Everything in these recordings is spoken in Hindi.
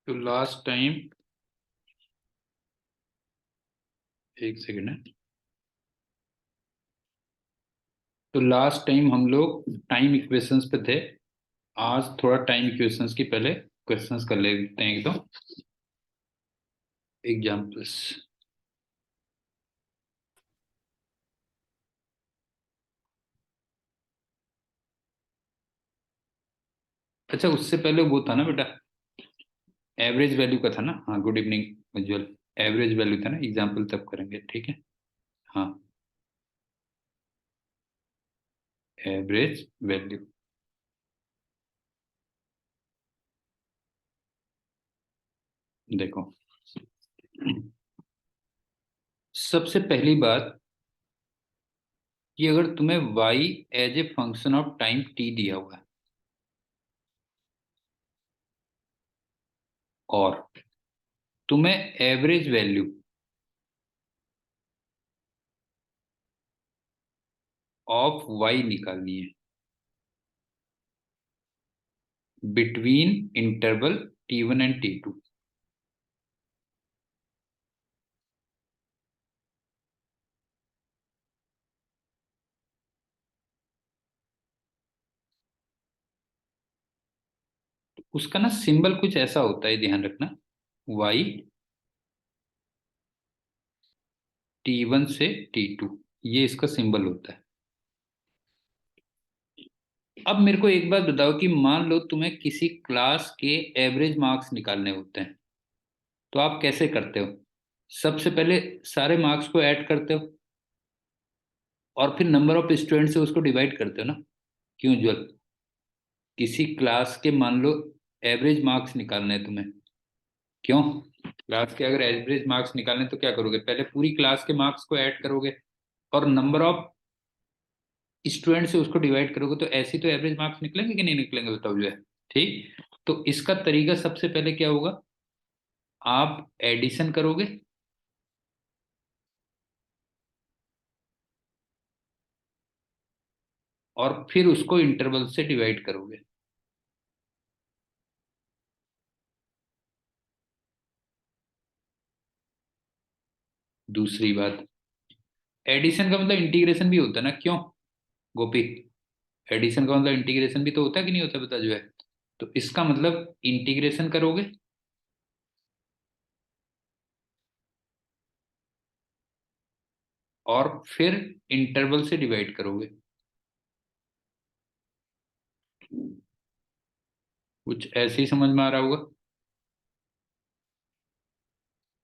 तो लास्ट टाइम, एक सेकेंड है। तो लास्ट टाइम हम लोग टाइम इक्वेशंस पे थे। आज थोड़ा टाइम इक्वेशंस की पहले क्वेश्चंस कर लेते हैं, एक दो एग्जांपल्स। अच्छा, उससे पहले वो था ना बेटा, एवरेज वैल्यू का था ना। हाँ, गुड इवनिंग उज्जवल। एवरेज वैल्यू था ना, एग्जांपल तब करेंगे, ठीक है। हाँ, एवरेज वैल्यू। देखो, सबसे पहली बात कि अगर तुम्हें y as a function of time t दिया हुआ है और तुम्हें एवरेज वैल्यू ऑफ y निकालनी है between interval t1 and t2। उसका ना सिंबल कुछ ऐसा होता है, ध्यान रखना। y t1 से t2, ये इसका सिंबल होता है। अब मेरे को एक बात बताओ कि मान लो तुम्हें किसी क्लास के एवरेज मार्क्स निकालने होते हैं, तो आप कैसे करते हो? सबसे पहले सारे मार्क्स को ऐड करते हो और फिर नंबर ऑफ स्टूडेंट से उसको डिवाइड करते हो ना। क्यों ज्वल? किसी क्लास के मान लो एवरेज मार्क्स निकालने हैं तुम्हें। क्यों? क्लास के अगर एवरेज मार्क्स निकालने तो क्या करोगे? पहले पूरी क्लास के मार्क्स को ऐड करोगे और नंबर ऑफ स्टूडेंट से उसको डिवाइड करोगे, तो ऐसे तो एवरेज मार्क्स निकलेंगे कि नहीं निकलेंगे, बताओ जो है। ठीक। तो इसका तरीका सबसे पहले क्या होगा? आप एडिशन करोगे और फिर उसको इंटरवल से डिवाइड करोगे। दूसरी बात, एडिशन का मतलब इंटीग्रेशन भी होता है ना। क्यों गोपी? एडिशन का मतलब इंटीग्रेशन भी तो होता है कि नहीं होता, बता जो है। तो इसका मतलब इंटीग्रेशन करोगे और फिर इंटरवल से डिवाइड करोगे। कुछ ऐसे ही समझ में आ रहा होगा।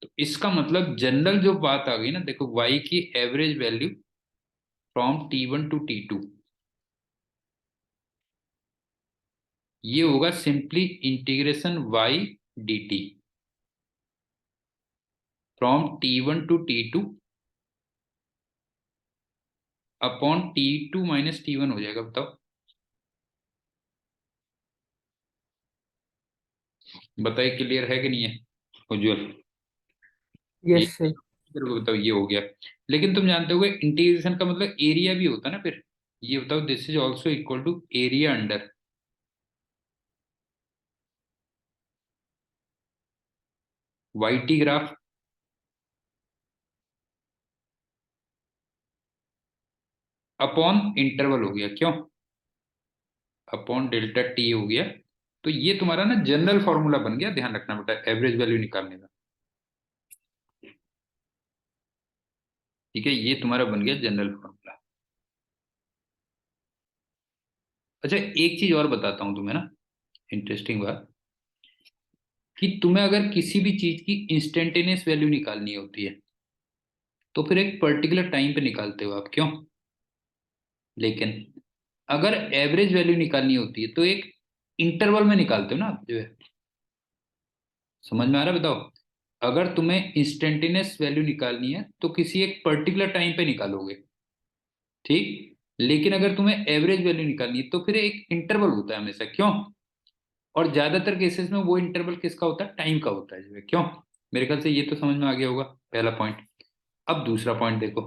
तो इसका मतलब जनरल जो बात आ गई ना, देखो, y की average value from t1 to t2, ये होगा simply integration y dt from t1 to t2 upon t2 minus t1 हो जाएगा, बताओ। बताइए, क्लियर है कि नहीं है उज्जवल? ये यस सर। मेरे को बताओ, ये हो गया। लेकिन तुम जानते हो इंटीग्रेशन का मतलब एरिया भी होता है ना फिर। ये बताओ, this is also equal to area under y t graph upon interval हो गया। क्यों? अपॉन डेल्टा टी हो गया। तो ये तुम्हारा ना जनरल फॉर्मूला बन गया, ध्यान रखना बेटा, एवरेज वैल्यू निकालने का। ठीक है, ये तुम्हारा बन गया जनरल फॉर्मूला। अच्छा, एक चीज और बताता हूं तुम्हें ना, इंटरेस्टिंग बात, कि तुम्हें अगर किसी भी चीज की इंस्टेंटेनियस वैल्यू निकालनी होती है तो फिर एक पर्टिकुलर टाइम पे निकालते हो आप। क्यों? लेकिन अगर एवरेज वैल्यू निकालनी होती है तो एक इंटरवल में निकालते हो ना आप, जो है। समझ में आ रहा है? बताओ, अगर तुम्हें इंस्टेंटेनियस वैल्यू निकालनी है तो किसी एक पर्टिकुलर टाइम पे निकालोगे, ठीक। लेकिन अगर तुम्हें एवरेज वैल्यू निकालनी है तो फिर एक इंटरवल होता है हमेशा। क्यों? और ज्यादातर केसेस में वो इंटरवल किसका होता है? टाइम का होता है, जो है। क्यों? मेरे ख्याल से ये तो समझ में आ गया होगा, पहला पॉइंट। अब दूसरा पॉइंट देखो।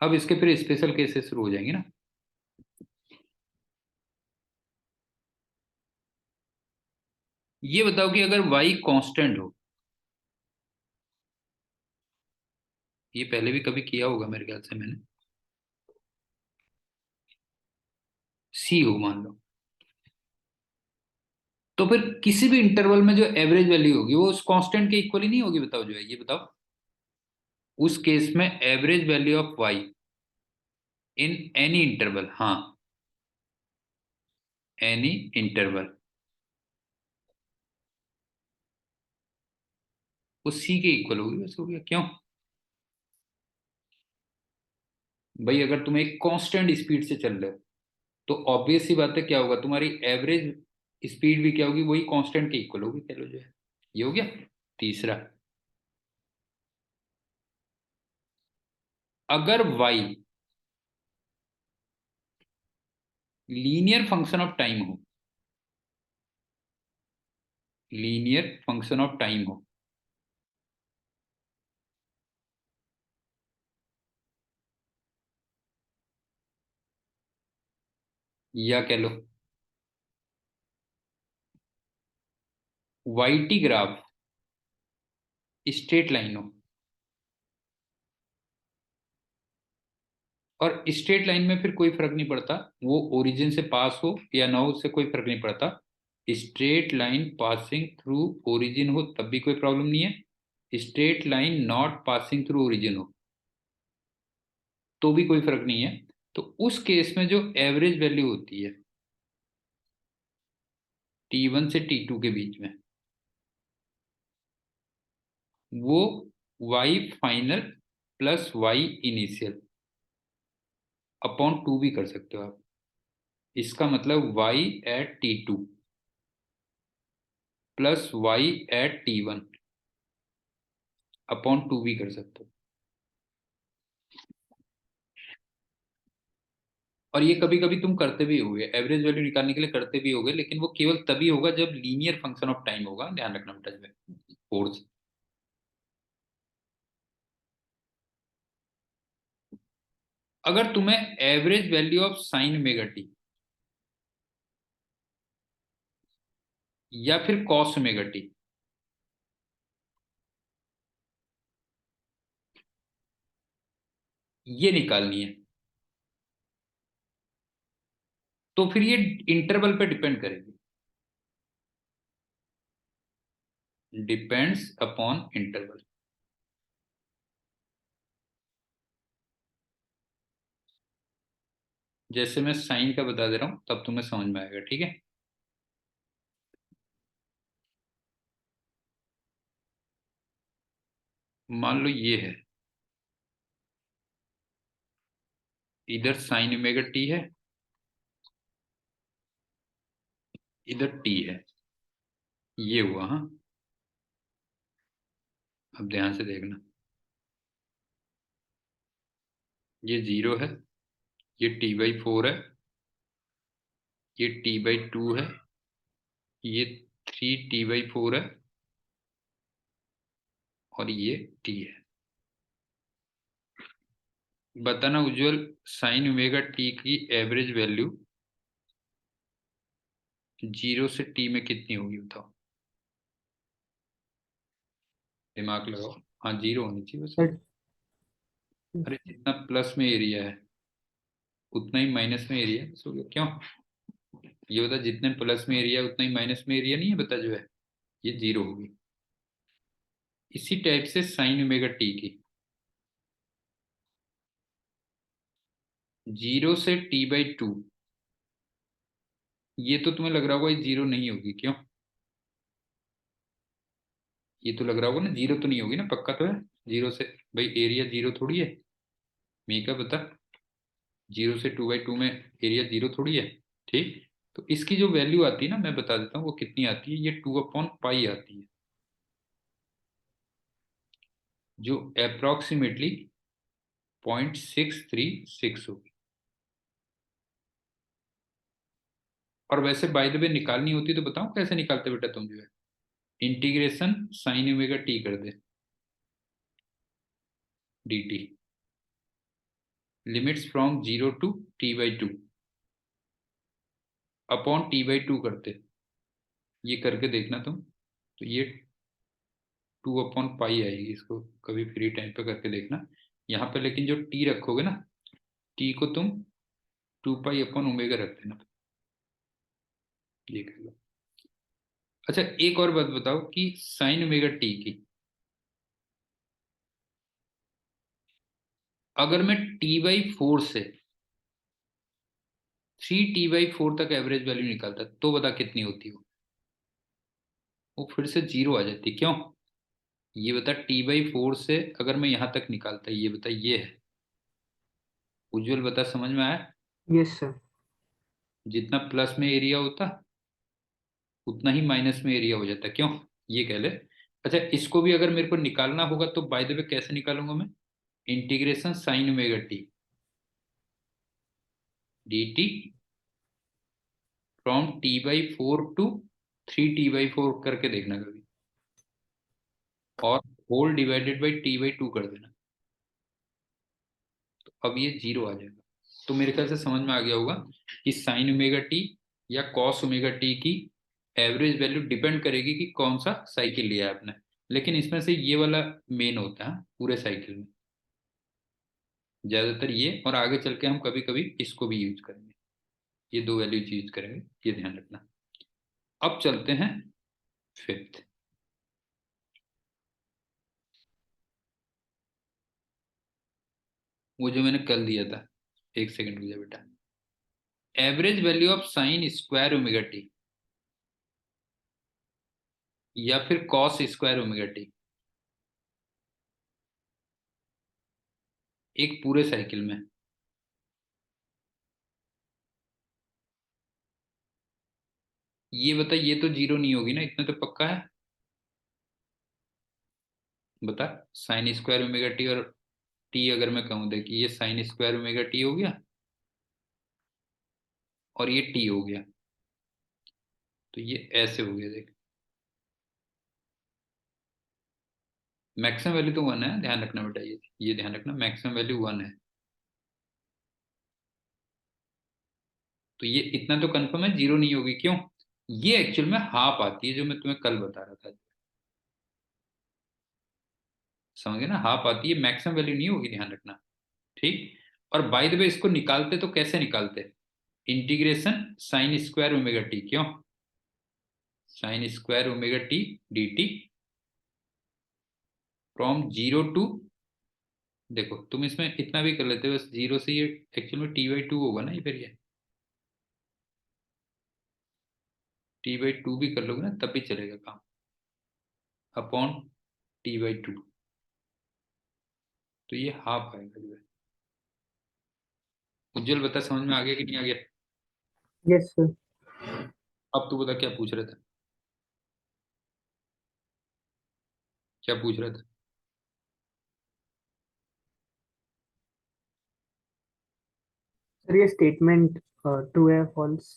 अब इसके फिर स्पेशल केसेस शुरू हो जाएंगे ना। ये बताओ कि अगर y कांस्टेंट हो, ये पहले भी कभी किया होगा मेरे ख्याल से मैंने, c हो मान लो, तो फिर किसी भी इंटरवल में जो एवरेज वैल्यू होगी वो उस कांस्टेंट के इक्वल ही नहीं होगी, बताओ जो है, ये बताओ। उस केस में average value of y in any interval, हाँ, एनी इंटरवल, वो c के इक्वल होगी, बस हो गया। क्यों भाई, अगर तुम एक कांस्टेंट स्पीड से चल रहे हो तो ऑब्वियस सी बात है, क्या होगा, तुम्हारी एवरेज स्पीड भी क्या होगी, वही कांस्टेंट के इक्वल होगी, चलो जो है, ये हो गया। तीसरा, अगर y linear function of time हो, लीनियर फंक्शन ऑफ टाइम हो, या कह लो y t graph straight line हो, और स्ट्रेट लाइन में फिर कोई फर्क नहीं पड़ता वो ओरिजिन से पास हो या ना हो, उससे कोई फर्क नहीं पड़ता। Straight line passing through origin हो तब भी कोई प्रॉब्लम नहीं है, straight line not passing through origin हो तो भी कोई फर्क नहीं है। तो उस केस में जो एवरेज वैल्यू होती है T1 से T2 के बीच में, वो y final plus y initial upon 2 भी कर सकते हो आप। इसका मतलब y at T2 plus y at T1 upon 2 भी कर सकते हो। और ये कभी कभी तुम करते भी होगे, एवरेज वैल्यू निकालने के लिए करते भी होगे, लेकिन वो केवल तभी होगा जब लीनियर फंक्शन ऑफ टाइम होगा, ध्यान रखना बेटा जो है, फोर्स। अगर तुम्हें average value of sine omega T या फिर कॉस ओमेगा टी ये निकालनी है, तो फिर ये इंटरवल पे डिपेंड करेगी, डिपेंड्स अपॉन इंटरवल। जैसे मैं साइन का बता दे रहा हूं तब तुम्हें समझ में आएगा, ठीक है। मान लो ये है, इधर साइन ओमेगा टी है, इधर टी है, ये हुआ, हाँ। अब ध्यान से देखना, ये 0 है, ये T/4 है, ये T/2 है, ये 3T/4 है, और ये T है। बताना उज्जवल, साइन ओमेगा टी की एवरेज वैल्यू 0 से T में कितनी होगी, बताओ, दिमाग लगाओ। हाँ, 0 होनी चाहिए बस, हो गया। अरे जितना प्लस में एरिया है उतना ही माइनस में एरिया है, बस हो गया। क्यों, ये बता, जितने प्लस में एरिया है उतना ही माइनस में एरिया नहीं है, बता जो है, ये 0 होगी। इसी टाइप से साइन ओमेगा टी की 0 से T/2, ये तो तुम्हें लग रहा होगा ये 0 नहीं होगी, क्यों, ये तो लग रहा होगा ना 0 तो नहीं होगी ना, पक्का तो है 0 से, भाई एरिया 0 थोड़ी है, मीका बता, 0 से 2/2 में एरिया 0 थोड़ी है, ठीक। तो इसकी जो वैल्यू आती है ना, मैं बता देता हूँ वो कितनी आती है, ये 2/पाई आती है, जो अप्रोक्सीमेटली 0.636 होगी। और वैसे बाय द वे निकालनी होती तो बताऊं कैसे निकालते बेटा, तुम जो है इंटीग्रेशन साइन ओमेगा टी कर दे, dt, limits from 0 to T/2 upon T/2 करते, ये करके देखना तुम, तो ये 2/पाई आएगी। इसको कभी फ्री टाइम पे करके देखना। यहाँ पे लेकिन जो टी रखोगे ना, टी को तुम 2π/ω रख देना। ये कर लो। अच्छा एक और बात बताओ कि sin ω t की, अगर मैं t/4 से 3t/4 तक एवरेज वैल्यू निकालता तो बता कितनी होती हो? वो फिर से जीरो आ जाती, क्यों? ये बता, t/4 से अगर मैं यहां तक निकालता, ये बता, ये है। उज्जवल बता, समझ में आया? Yes sir. जितना प्लस में एरिया होता उतना ही माइनस में एरिया हो जाता, क्यों? ये कह ले। अच्छा इसको भी अगर मेरे को निकालना होगा तो बाय द वे कैसे निकालूंगा मैं? Integration sin ω t dt from t/4 to 3t/4 करके देखना कभी, और होल डिवाइडेड बाई t/2 कर देना। अब ये जीरो आ जाएगा। तो मेरे ख्याल से समझ में आ गया होगा कि sin ω t या cos ω t की एवरेज वैल्यू डिपेंड करेगी कि कौन सा साइकिल लिया है आपने। लेकिन इसमें से ये वाला मेन होता है पूरे साइकिल में, ज्यादातर ये, और आगे चल के हम कभी कभी इसको भी यूज करेंगे। ये दो वैल्यूज यूज करेंगे, ये ध्यान रखना। अब चलते हैं फिफ्थ। वो जो मैंने कल दिया था, एक सेकंड रुक जा बेटा। Average value of sin² ω t या फिर cos² ω t, एक पूरे साइकिल में। ये बता, ये तो जीरो नहीं होगी ना, इतना तो पक्का है। बता, sin² ω t और टी अगर मैं कहूँ, देखिए ये sin² ω t हो गया और ये टी हो गया, तो ये ऐसे हो गया देख। मैक्सिमम वैल्यू तो वन है, ध्यान रखना बेटा, ये ध्यान रखना, मैक्सिमम वैल्यू वन है। तो ये इतना तो कंफर्म है, जीरो नहीं होगी, क्यों? ये एक्चुअल में हाफ आती है, जो मैं तुम्हें कल बता रहा था। समझ गए ना, हाफ आती है, मैक्सिमम वैल्यू नहीं होगी, ध्यान रखना। ठीक। और बाय द वे इसको निकालते तो कैसे निकालते? इंटीग्रेशन sin²ω t, क्यों? sin²ω t dt from zero to, देखो तुम इसमें इतना भी कर लेते हो, बस जीरो से ये एक्चुअल में t/2 होगा ना, ये फिर ये t/2 भी कर लोगे ना तब भी चलेगा काम, अपॉन t/2। तो ये हाफ आएगा जो है। उज्जवल बता, समझ में आ गया कि नहीं आ गया? Yes sir. अब तू बता क्या पूछ रहा था, क्या पूछ रहा था? सर ये स्टेटमेंट ट्रू है false?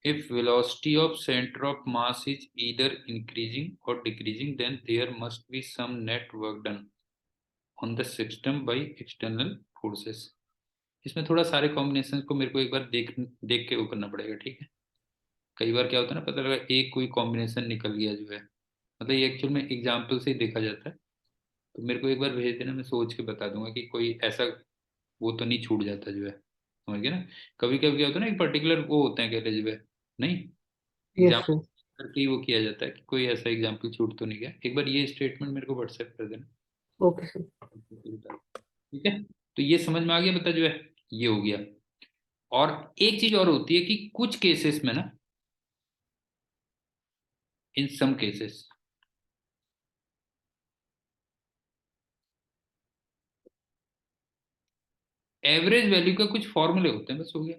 If velocity of center of mass is either increasing or decreasing, then there must be some net work done on the system by external forces। इसमें थोड़ा सारे कॉम्बिनेशन को मेरे को एक बार देख देख के वो करना पड़ेगा, ठीक है? कई बार क्या होता है ना, पता लगा एक कोई कॉम्बिनेशन निकल गया जो है, मतलब ये एक्चुअल में एग्जाम्पल से ही देखा जाता है। तो मेरे को एक बार भेज देना, मैं सोच के बता दूंगा कि कोई ऐसा वो तो नहीं छूट जाता जो है, समझ गए ना? कभी कभी क्या होता है ना, एक पर्टिकुलर वो होते हैं कहते जो है, नहीं, यस एग्जाम्पल सर। करके ही वो किया जाता है कि कोई ऐसा एग्जाम्पल छूट तो नहीं गया। एक बार ये स्टेटमेंट मेरे को व्हाट्सएप कर देना। Okay sir. ठीक है, तो ये समझ में आ गया बता जो है, ये हो गया। और एक चीज और होती है कि कुछ केसेस में ना, इन सम केसेस, एवरेज वैल्यू का कुछ फॉर्मूले होते हैं, बस हो गया,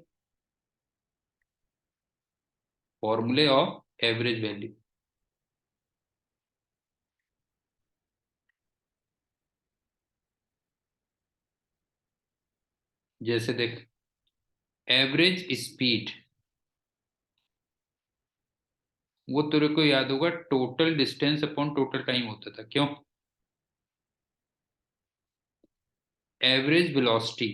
फॉर्मूले ऑफ एवरेज वैल्यू। जैसे देख, एवरेज स्पीड, वो तेरे को याद होगा total distance upon total time होता था, क्यों? एवरेज वेलोसिटी,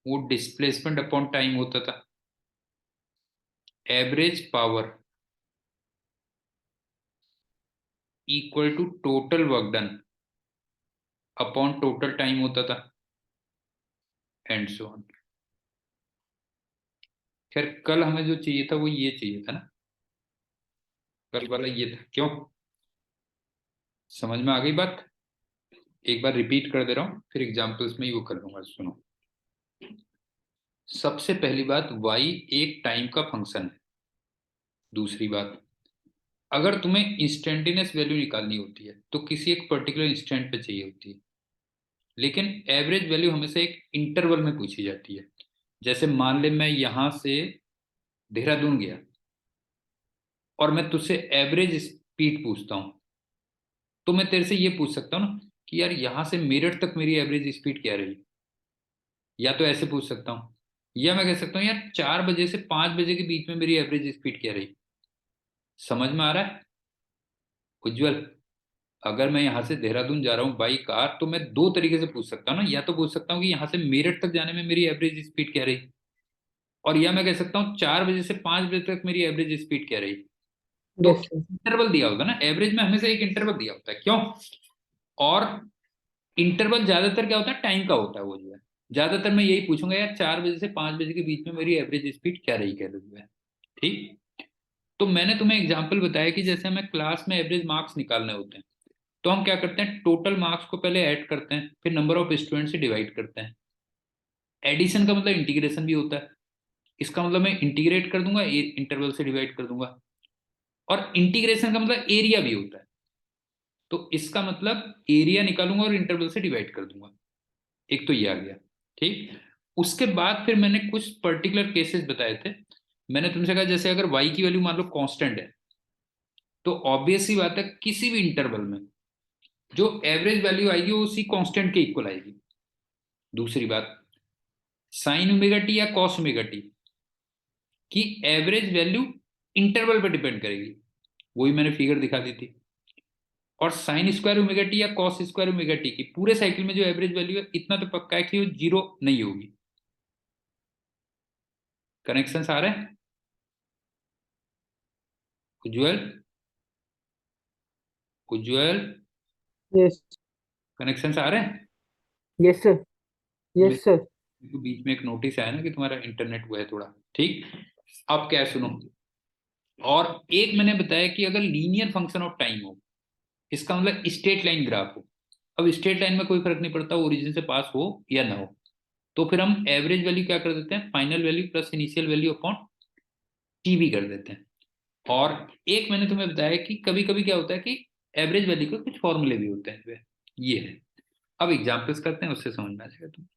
वो डिस्प्लेसमेंट अपॉन टाइम होता था। Average power equal to total work done upon total time होता था, एंड सो ऑन। खैर कल हमें जो चाहिए था वो ये चाहिए था ना, कल वाला ये था। क्यों, समझ में आ गई बात? एक बार रिपीट कर दे रहा हूं, फिर एग्जाम्पल्स में ही वो कर लूंगा। सुनो, सबसे पहली बात, y एक टाइम का फंक्शन है। दूसरी बात, अगर तुम्हें इंस्टेंटेनियस वैल्यू निकालनी होती है तो किसी एक पर्टिकुलर इंस्टेंट पे चाहिए होती है, लेकिन एवरेज वैल्यू हमेशा एक इंटरवल में पूछी जाती है। जैसे मान ले मैं यहां से देहरादून गया और मैं तुझसे एवरेज स्पीड पूछता हूं, तो मैं तेरे से ये पूछ सकता हूं ना कि यार यहां से मेरठ तक मेरी एवरेज स्पीड क्या रही। या तो ऐसे पूछ सकता हूँ, या मैं कह सकता हूँ यार 4 बजे से 5 बजे के बीच में मेरी एवरेज स्पीड क्या रही। समझ में आ रहा है उज्जवल? अगर मैं यहाँ से देहरादून जा रहा हूँ बाई कार, तो मैं दो तरीके से पूछ सकता हूँ ना, या तो पूछ सकता हूँ कि यहाँ से मेरठ तक जाने में मेरी एवरेज स्पीड क्या रही, और या मैं कह सकता हूँ 4 बजे से 5 बजे तक मेरी एवरेज स्पीड क्या रही। तो Yes, sir. इंटरवल दिया होता है ना, एवरेज में हमेशा एक इंटरवल दिया होता है। क्यों? और इंटरवल ज्यादातर क्या होता है, टाइम का होता है वो जो है। ज्यादातर मैं यही पूछूंगा यार 4 बजे से 5 बजे के बीच में मेरी एवरेज स्पीड क्या रही, कह जो है। ठीक। तो मैंने तुम्हें एग्जांपल बताया कि जैसे हमें क्लास में एवरेज मार्क्स निकालने होते हैं, तो हम क्या करते हैं, टोटल मार्क्स को पहले ऐड करते हैं, फिर नंबर ऑफ स्टूडेंट से डिवाइड करते हैं। एडिशन का मतलब इंटीग्रेशन भी होता है। इसका मतलब मैं इंटीग्रेट कर दूंगा, इंटरवल से डिवाइड कर दूंगा। और इंटीग्रेशन का मतलब एरिया भी होता है, तो इसका मतलब एरिया निकालूंगा और इंटरवल से डिवाइड कर दूंगा। एक तो ये आ गया। ठीक। उसके बाद फिर मैंने कुछ पर्टिकुलर केसेस बताए थे। मैंने तुमसे कहा जैसे अगर y की वैल्यू मान लो कांस्टेंट है, तो ऑब्वियस सी बात है किसी भी इंटरवल में जो एवरेज वैल्यू आएगी वो उसी कांस्टेंट के इक्वल आएगी। दूसरी बात, साइन ओमेगा टी या कॉस ओमेगा टी की एवरेज वैल्यू इंटरवल पर डिपेंड करेगी, वही मैंने फिगर दिखा दी थी। और साइन स्क्वायर ओमेगा टी या कॉस स्क्वायर ओमेगा टी की पूरे साइकिल में जो एवरेज वैल्यू है, इतना तो पक्का है कि वो जीरो नहीं होगी। कनेक्शन आ रहे हैं उज्जवल? उज्जवल, Yes. कनेक्शन आ रहे हैं? Yes, sir. मेरे Yes, sir. को बीच में एक नोटिस आया ना कि तुम्हारा इंटरनेट वो है थोड़ा। ठीक। अब क्या है सुनो, और एक मैंने बताया कि अगर लीनियर फंक्शन ऑफ टाइम हो, इसका मतलब स्ट्रेट लाइन ग्राफ हो। अब स्ट्रेट लाइन में कोई फर्क नहीं पड़ता ओरिजिन से पास हो या ना हो, तो फिर हम एवरेज वैल्यू क्या कर देते हैं, final value plus initial value upon T भी कर देते हैं। और एक मैंने तुम्हें बताया कि कभी कभी क्या होता है कि एवरेज वैल्यू के कुछ फॉर्मूले भी होते हैं। ये है। अब एग्जाम्पल्स करते हैं, उससे समझ में आ जाएगा तुम।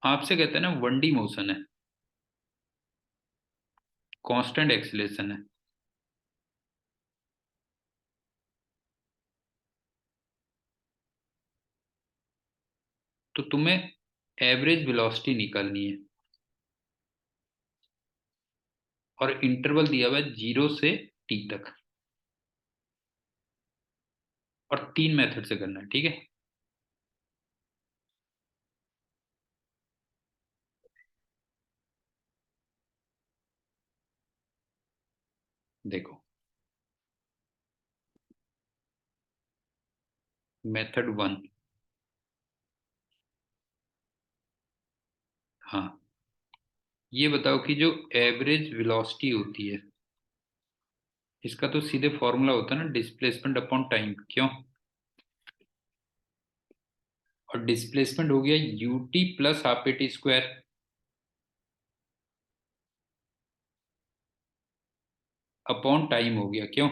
आपसे कहते हैं ना 1D मोशन है, कांस्टेंट एक्सीलरेशन है, तो तुम्हें एवरेज वेलोसिटी निकालनी है, और इंटरवल दिया हुआ है 0 से t तक, और 3 मेथड से करना है। ठीक है। देखो, मेथड 1। हाँ, ये बताओ कि जो एवरेज वेलोसिटी होती है, इसका तो सीधे फॉर्मूला होता है ना, डिस्प्लेसमेंट अपॉन टाइम। क्यों? और डिस्प्लेसमेंट हो गया ut plus half a t square upon time हो गया। क्यों?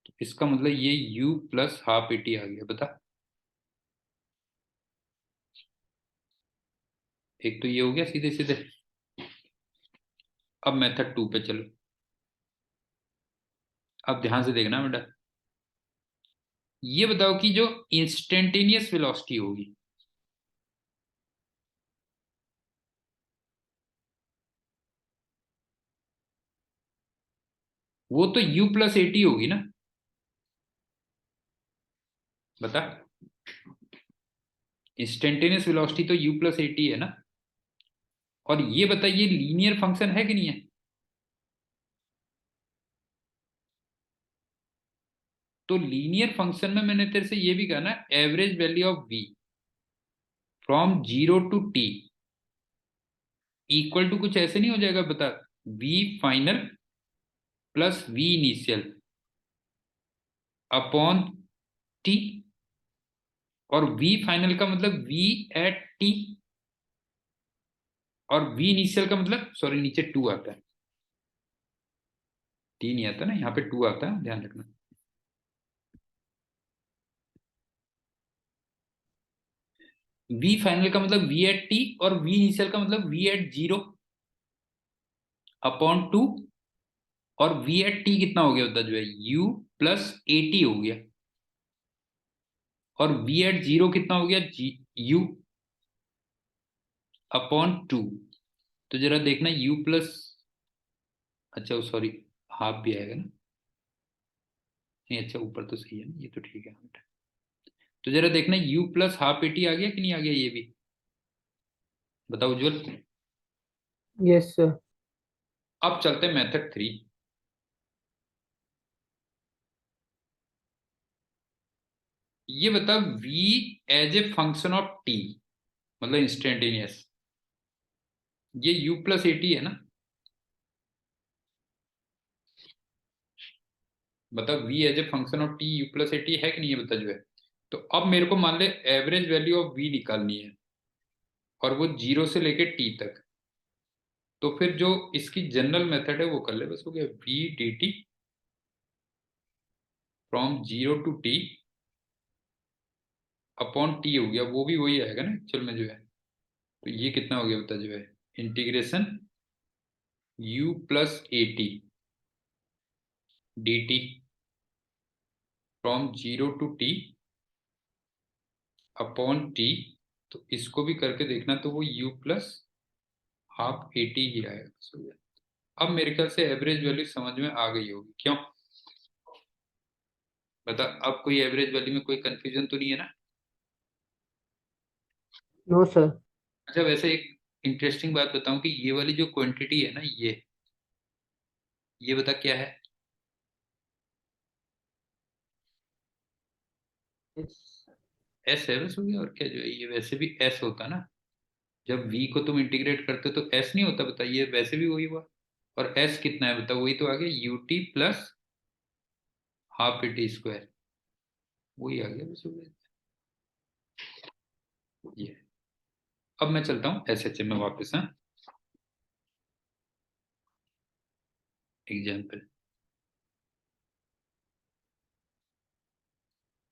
तो इसका मतलब ये u plus half a t आ गया। बता, एक तो ये हो गया सीधे सीधे। अब मेथड 2 पे चलो। अब ध्यान से देखना बेटा, ये बताओ कि जो इंस्टेंटेनियस वेलोसिटी होगी, वो तो u प्लस एटी होगी ना, बता। इंस्टेंटेनियस वेलोसिटी तो u प्लस एटी है ना। और ये बता, ये लीनियर फंक्शन है कि नहीं है? तो लीनियर फंक्शन में मैंने तेरे से ये भी कहा ना, average value of v from zero to T equal to कुछ ऐसे नहीं हो जाएगा, बता। v final plus v initial upon T. और v फाइनल का मतलब v एट टी, और v इनिशियल का मतलब, सॉरी नीचे टू आता है, टी नहीं आता ना, यहाँ पे टू आता है, ध्यान रखना। v फाइनल का मतलब v एट टी, और v इनिशियल का मतलब v at zero upon two. और v एट टी कितना हो गया, बता, जो है u प्लस ए टी हो गया। और v एट जीरो कितना हो गया, u अपॉन टू। तो जरा देखना u प्लस, अच्छा सॉरी, हाफ भी आएगा ना, नहीं अच्छा ऊपर तो सही है ना, ये तो ठीक है। तो जरा देखना u plus half a t आ गया कि नहीं आ गया, ये भी बताओ उज्जवल। Yes sir. अब चलते हैं मेथड थ्री। ये बता, v as a function of t, मतलब इंस्टेंटेनियस, ये u प्लस ए टी है ना। बता, v as a function of t u plus a t है कि नहीं, ये बता जो है। तो अब मेरे को मान ले एवरेज वैल्यू ऑफ v निकालनी है, और वो जीरो से लेके t तक। तो फिर जो इसकी जनरल मेथड है वो कर ले, बस हो गया v d t from zero to T upon T हो गया, वो भी वही आएगा ना एक्चुअल में जो है। तो ये कितना हो गया बता जो है, integration u plus a t d t from zero to T upon t. तो इसको भी करके देखना, तो वो u plus half a t ही आएगा, बस हो गया। अब मेरे ख्याल से एवरेज वैल्यू समझ में आ गई होगी, क्यों बता। अब कोई एवरेज वैल्यू में कोई कंफ्यूजन तो नहीं है ना? No sir. अच्छा वैसे एक इंटरेस्टिंग बात बताऊं, कि ये वाली जो क्वांटिटी है ना, ये बता क्या है। यस। एस है, बस हो गया। और क्या जो है, ये वैसे भी एस होता ना, जब v को तुम इंटीग्रेट करते हो तो एस नहीं होता, बताइए, वैसे भी वही हुआ। और एस कितना है बता, वही तो आ गया U T plus half a t square, वही आ गया, बस हो गया ये। अब मैं चलता हूँ एस एच एम में वापस, हाँ। एग्जाम्पल,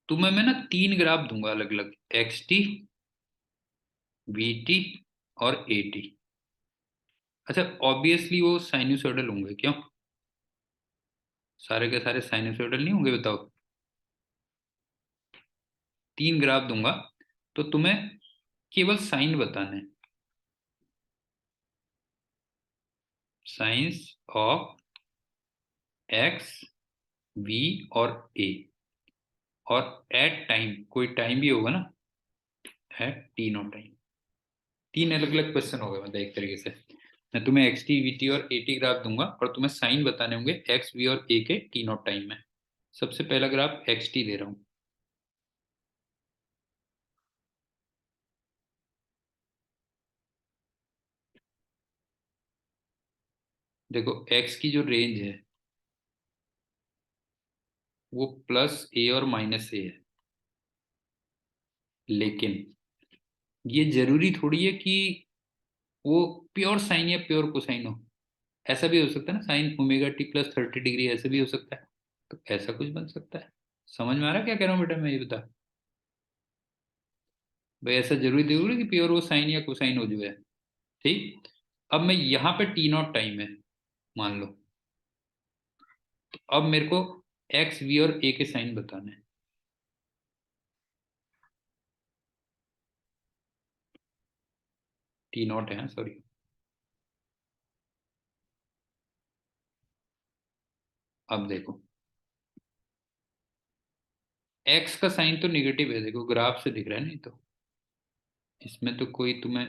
तुम्हें मैं ना तीन ग्राफ दूंगा अलग अलग, एक्स टी, वी टी और ए टी। अच्छा ऑब्वियसली वो साइनसोइडल होंगे, क्यों, सारे के सारे साइनसोइडल नहीं होंगे, बताओ। तीन ग्राफ दूंगा, तो तुम्हें केवल साइन बताना है, साइंस ऑफ एक्स, वी और ए। और एट टाइम, कोई टाइम भी होगा ना, एट टी नॉट टाइम। तीन अलग अलग क्वेश्चन हो गए, मतलब एक तरीके से मैं तुम्हें एक्स टी, वी टी और ए टी ग्राफ दूंगा, और तुम्हें साइन बताने होंगे एक्स, वी और ए के टी नॉट टाइम में। सबसे पहला ग्राफ एक्स टी दे रहा हूँ। देखो एक्स की जो रेंज है वो प्लस ए और माइनस ए है, लेकिन ये जरूरी थोड़ी है कि वो प्योर साइन या प्योर कोसाइन हो। ऐसा भी हो सकता है ना, sign omega T plus 30 degree, ऐसे भी हो सकता है। तो ऐसा कुछ बन सकता है। समझ में आ रहा है क्या कह रहा हूँ बेटा, मैं ये बता। भाई ऐसा जरूरी जरूरी कि प्योर वो साइन या कोसाइन हो जो है। ठीक। अब मैं यहाँ पे टी नॉट टाइम है, मान लो। तो अब मेरे को एक्स, वी और ए के साइन बताना है। टी नॉट है, सॉरी। अब देखो, एक्स का साइन तो निगेटिव है, देखो ग्राफ से दिख रहा है, नहीं तो इसमें तो कोई तुम्हें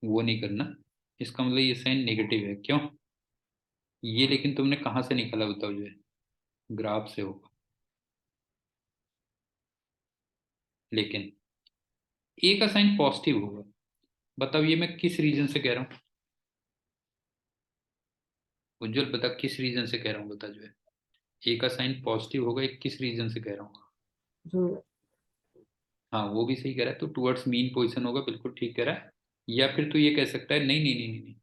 वो नहीं करना। इसका मतलब ये साइन नेगेटिव है, क्यों? ये लेकिन तुमने कहाँ से निकाला बताओ जो है? ग्राफ से होगा। लेकिन ए का साइन पॉजिटिव होगा, बताओ ये मैं किस रीजन से कह रहा हूँ? उज्जवल बता, किस रीजन से कह रहा हूँ, बता जो है? ए का साइन पॉजिटिव होगा, एक किस रीजन से कह रहा हूँ? जो हाँ वो भी सही कह रहा है, तो टुवर्ड्स मीन पोजिशन होगा, बिल्कुल ठीक कह रहा है। या फिर तो ये कह सकता है, नहीं नहीं नहीं नहीं नहीं,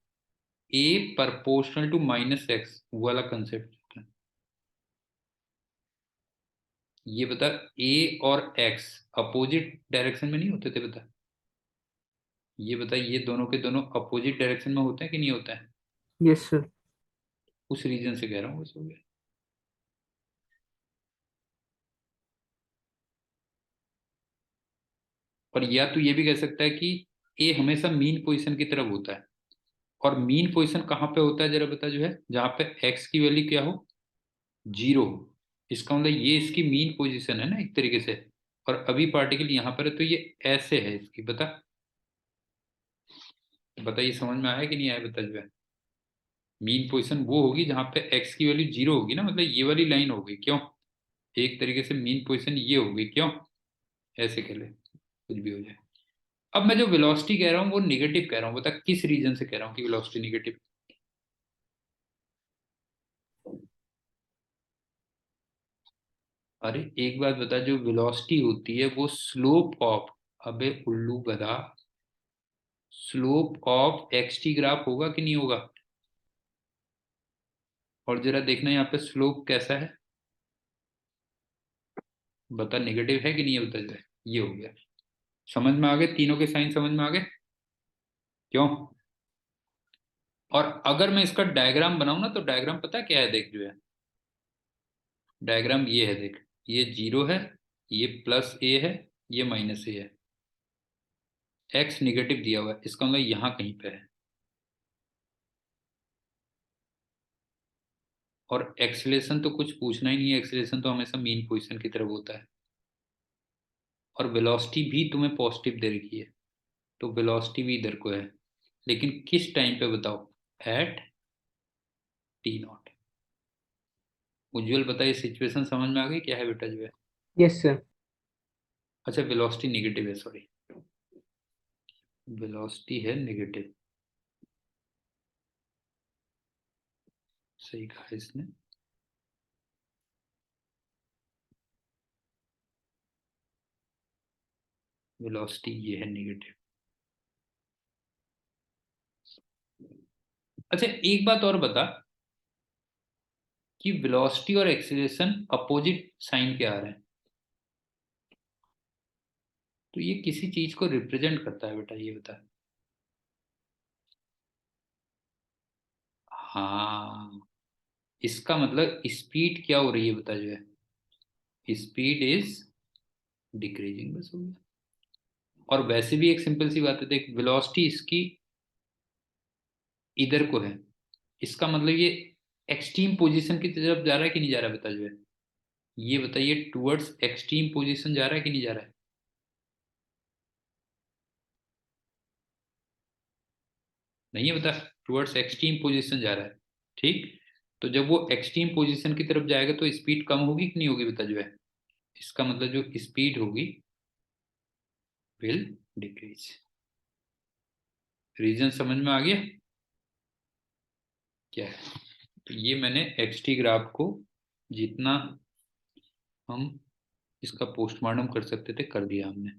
ए प्रपोर्शनल टू माइनस एक्स वाला कंसेप्ट। ये बता, ए और एक्स अपोजिट डायरेक्शन में नहीं होते थे, बता। ये बता, ये दोनों के दोनों अपोजिट डायरेक्शन में होते हैं कि नहीं होता है? Yes sir. उस रीजन से कह रहा हूँ, बस हो गया। और या तो ये भी कह सकता है कि ए हमेशा मीन पोजीशन की तरफ होता है। और मीन पोजीशन कहाँ पे होता है जरा बता जो है, जहाँ पे एक्स की वैल्यू क्या हो, जीरो। इसका मतलब ये इसकी मीन पोजीशन है ना एक तरीके से। और अभी पार्टिकल यहाँ पर है, तो ये ऐसे है इसकी, बता। बता ये समझ में आया कि नहीं आया, बता जो है? मीन पोजीशन वो होगी जहाँ पे एक्स की वैल्यू जीरो होगी ना, मतलब ये वाली लाइन होगी, क्यों? एक तरीके से मीन पोजीशन ये होगी, क्यों? ऐसे कह ले, कुछ भी हो जाए। अब मैं जो वेलोसिटी कह रहा हूँ वो निगेटिव कह रहा हूँ, बता किस रीजन से कह रहा हूँ कि वेलोसिटी निगेटिव? अरे एक बात बता, जो वेलोसिटी होती है वो स्लोप ऑफ, अबे उल्लू गधा, slope of x T graph होगा कि नहीं होगा? और जरा देखना यहाँ पे स्लोप कैसा है, बता नेगेटिव है कि नहीं है, बता जरा। ये हो गया, समझ में आ गए? तीनों के साइन समझ में आ गए? क्यों? और अगर मैं इसका डायग्राम बनाऊं ना, तो डायग्राम पता है क्या है, देख जो है, डायग्राम ये है देख। ये जीरो है, ये प्लस ए है, ये माइनस ए है। एक्स निगेटिव दिया हुआ है, इसका मतलब यहाँ कहीं पे है। और एक्सेलेरेशन तो कुछ पूछना ही नहीं है, एक्सेलेरेशन तो हमेशा मीन पोजीशन की तरफ होता है। और वेलोसिटी भी तुम्हें पॉजिटिव दे रखी है, तो वेलोसिटी भी इधर को है, लेकिन किस टाइम पे बताओ? At T not. उज्जवल बता, ये सिचुएशन समझ में आ गई क्या है बेटा जो है? Yes sir. अच्छा वेलोसिटी निगेटिव है, सॉरी, वेलोसिटी है निगेटिव, सही कहा इसने। वेलोसिटी ये है निगेटिव। अच्छा एक बात और बता, कि वेलोसिटी और एक्सीलरेशन अपोजिट साइन के आ रहे हैं, तो ये किसी चीज को रिप्रेजेंट करता है बेटा, ये बता। हाँ, इसका मतलब स्पीड क्या हो रही है बता जो है? स्पीड इज डिक्रीजिंग, बस हो गया। और वैसे भी एक सिंपल सी बात है, देख वेलोसिटी इसकी इधर को है, इसका मतलब ये एक्सट्रीम पोजीशन की तरफ जा रहा है कि नहीं जा रहा है, बता जो है? ये बताइए, टुवर्ड्स एक्सट्रीम पोजीशन जा रहा है कि नहीं जा रहा है? नहीं है, बता। टुवर्ड्स एक्सट्रीम पोजीशन जा रहा है, ठीक। तो जब वो एक्सट्रीम पोजीशन की तरफ जाएगा तो स्पीड कम होगी कि नहीं होगी, बता जो है? इसका मतलब जो स्पीड होगी विल डिक्रीज। रीजन समझ में आ गया क्या है? तो ये मैंने एक्स टी ग्राफ को जितना हम इसका पोस्टमार्टम कर सकते थे कर दिया हमने।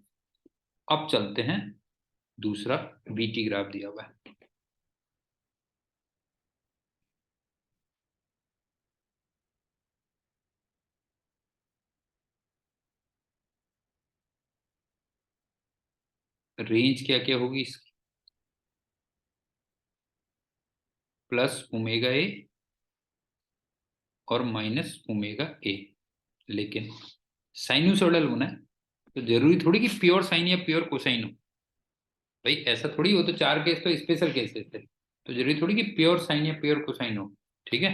अब चलते हैं, दूसरा बी टी ग्राफ दिया हुआ है। रेंज क्या क्या होगी इसकी? प्लस ओमेगा ए और माइनस ओमेगा ए। लेकिन साइनूसोइडल होना है, तो जरूरी थोड़ी कि प्योर साइन या प्योर कोसाइन हो। भाई ऐसा थोड़ी हो, तो चार केस तो स्पेशल केसेस थे, तो जरूरी थोड़ी कि प्योर साइन या प्योर कोसाइन हो। ठीक है,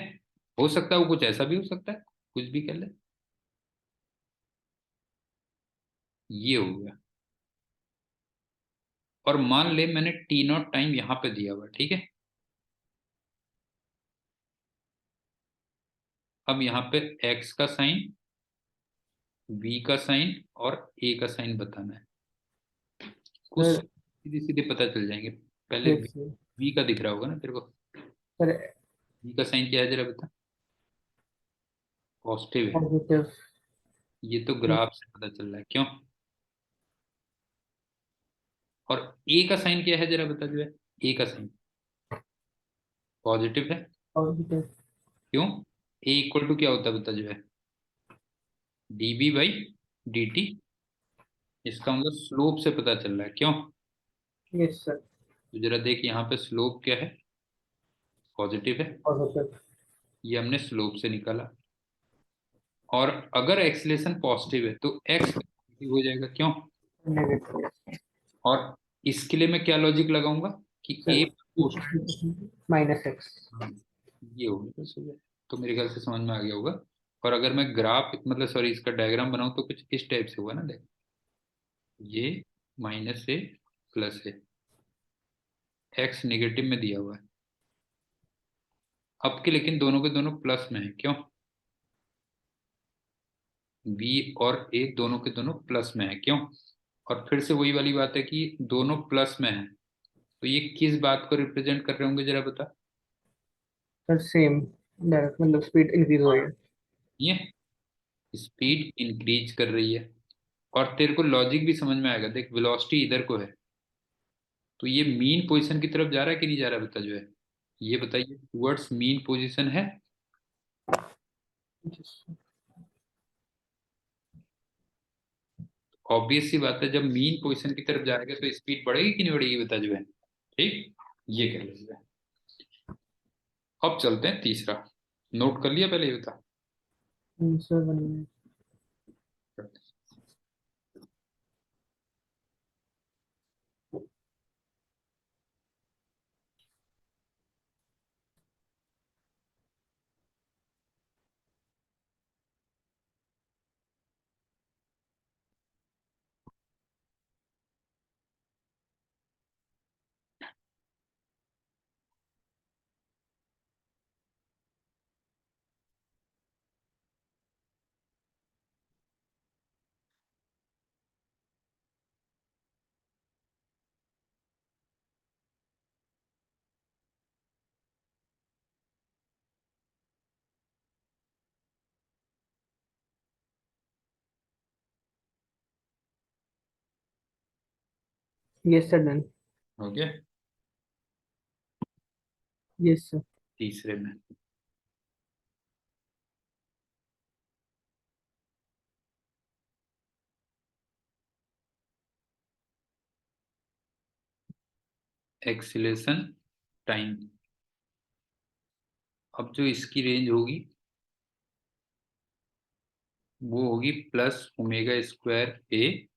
हो सकता है वो कुछ ऐसा भी हो सकता है, कुछ भी कर ले। ये हो गया। और मान ले मैंने टी नॉट टाइम यहाँ पे दिया हुआ, ठीक है। अब यहाँ पे एक्स का साइन, वी का साइन और ए का साइन बताना है। कुछ सर सीधे सीधे पता चल जाएंगे। पहले यस सर। वी का दिख रहा होगा ना तेरे को। सर वी का साइन क्या है जरा बता। पॉजिटिव है। पॉजिटिव। ये तो ग्राफ से पता चल रहा है, क्यों। और ए का साइन क्या है जरा बता जो है। ए का साइन पॉजिटिव है। पॉजिटिव। क्यों। ए इक्वल टू क्या होता है बता जो है। D b by d t. इसका मतलब स्लोप से पता चल रहा है, क्यों। Yes sir. तो जरा देख यहाँ पे स्लोप क्या है, पॉजिटिव है। पॉजिटिव। ये हमने स्लोप से निकाला। और अगर एक्सलेशन पॉजिटिव है तो एक्स हो जाएगा, क्यों। नेगेटिव। और इसके लिए मैं क्या लॉजिक लगाऊंगा कि ए सर प्रोपोर्शनल। Minus x. हाँ, ये हो गया तो सही है। तो मेरे ख्याल से समझ में आ गया होगा। और अगर मैं ग्राफ मतलब सॉरी इसका डायग्राम बनाऊं तो कुछ इस टाइप से होगा ना, देख। ये माइनस है, प्लस है, एक्स नेगेटिव में दिया हुआ है। अब के लेकिन दोनों के दोनों प्लस में है, क्यों। बी और ए दोनों के दोनों प्लस में है, क्यों। और फिर से वही वाली बात है कि दोनों प्लस में है, तो ये किस बात को रिप्रेजेंट कर रहे होंगे जरा बता। सर सेम डायरेक्ट मतलब स्पीड इंक्रीज हो रही हाँ, है। ये स्पीड इंक्रीज कर रही है। और तेरे को लॉजिक भी समझ में आएगा, देख वेलोसिटी इधर को है, तो ये मीन पोजीशन की तरफ जा रहा है कि नहीं जा रहा है बता जो है। ये बताइए टुवर्ड्स मीन पोजीशन है। ऑब्वियस सी बात है, जब मीन पोजीशन की तरफ जाएगा तो स्पीड बढ़ेगी कि नहीं बढ़ेगी बता जो है। ठीक, ये कर लीजिए। अब चलते हैं तीसरा। नोट कर लिया पहले ये बता। Sir 1 minute. Yes sir done. हो गया। Yes sir. तीसरे में एक्सीलरेशन टाइम। अब जो इसकी रेंज होगी वो होगी प्लस ओमेगा स्क्वायर ए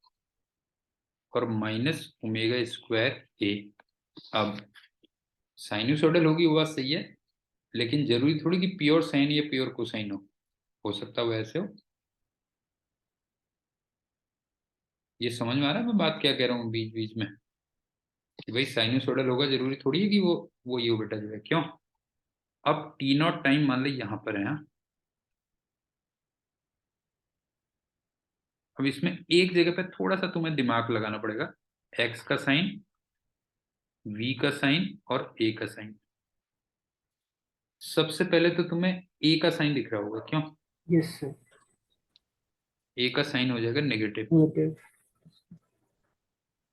और माइनस ओमेगा स्क्वायर ए। अब साइनूसॉइडल होगी वो बात सही है, लेकिन जरूरी थोड़ी कि प्योर साइन या प्योर कोसाइन हो सकता है वो ऐसे हो। ये समझ में आ रहा है मैं बात क्या कह रहा हूँ बीच बीच में, कि भाई साइनूसॉइडल होगा जरूरी थोड़ी है कि वो ये हो बेटा जो है, क्यों। अब टी नॉट टाइम मान ली यहाँ पर है, हाँ? अब इसमें एक जगह पे थोड़ा सा तुम्हें दिमाग लगाना पड़ेगा। एक्स का साइन, वी का साइन और ए का साइन। सबसे पहले तो तुम्हें ए का साइन दिख रहा होगा, क्यों। Yes sir. ए का साइन हो जाएगा नेगेटिव। नेगेटिव।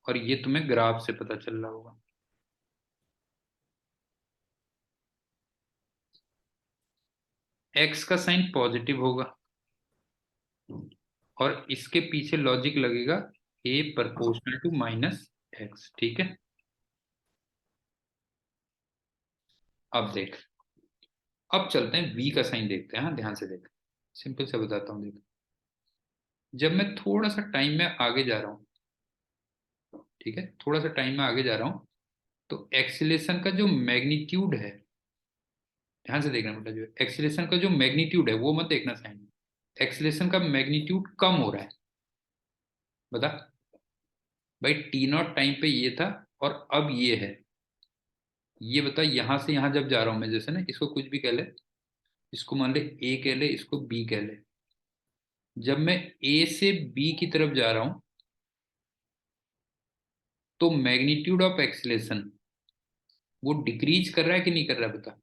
और ये तुम्हें ग्राफ से पता चल रहा होगा। एक्स का साइन पॉजिटिव होगा और इसके पीछे लॉजिक लगेगा ए प्रोपोर्शनल टू माइनस एक्स, ठीक है। अब देख, अब चलते हैं वी का साइन देखते हैं, हाँ ध्यान से देख। सिंपल से बताता हूँ देख। जब मैं थोड़ा सा टाइम में आगे जा रहा हूँ, ठीक है, थोड़ा सा टाइम में आगे जा रहा हूँ, तो एक्सीलेशन का जो मैग्नीट्यूड है, ध्यान से देखना बेटा, जो एक्सीलरेशन का जो मैग्नीट्यूड है वो मत देखना साइन, एक्सीलरेशन का मैग्नीट्यूड कम हो रहा है। बता भाई, टी नॉट टाइम पे ये था और अब ये है, ये बता यहां से यहां जब जा रहा हूं मैं, जैसे ना इसको कुछ भी कह ले, इसको मान ले ए कह ले, इसको बी कह ले, जब मैं ए से बी की तरफ जा रहा हूं तो मैग्नीट्यूड ऑफ एक्सीलरेशन वो डिक्रीज कर रहा है कि नहीं कर रहा है बता।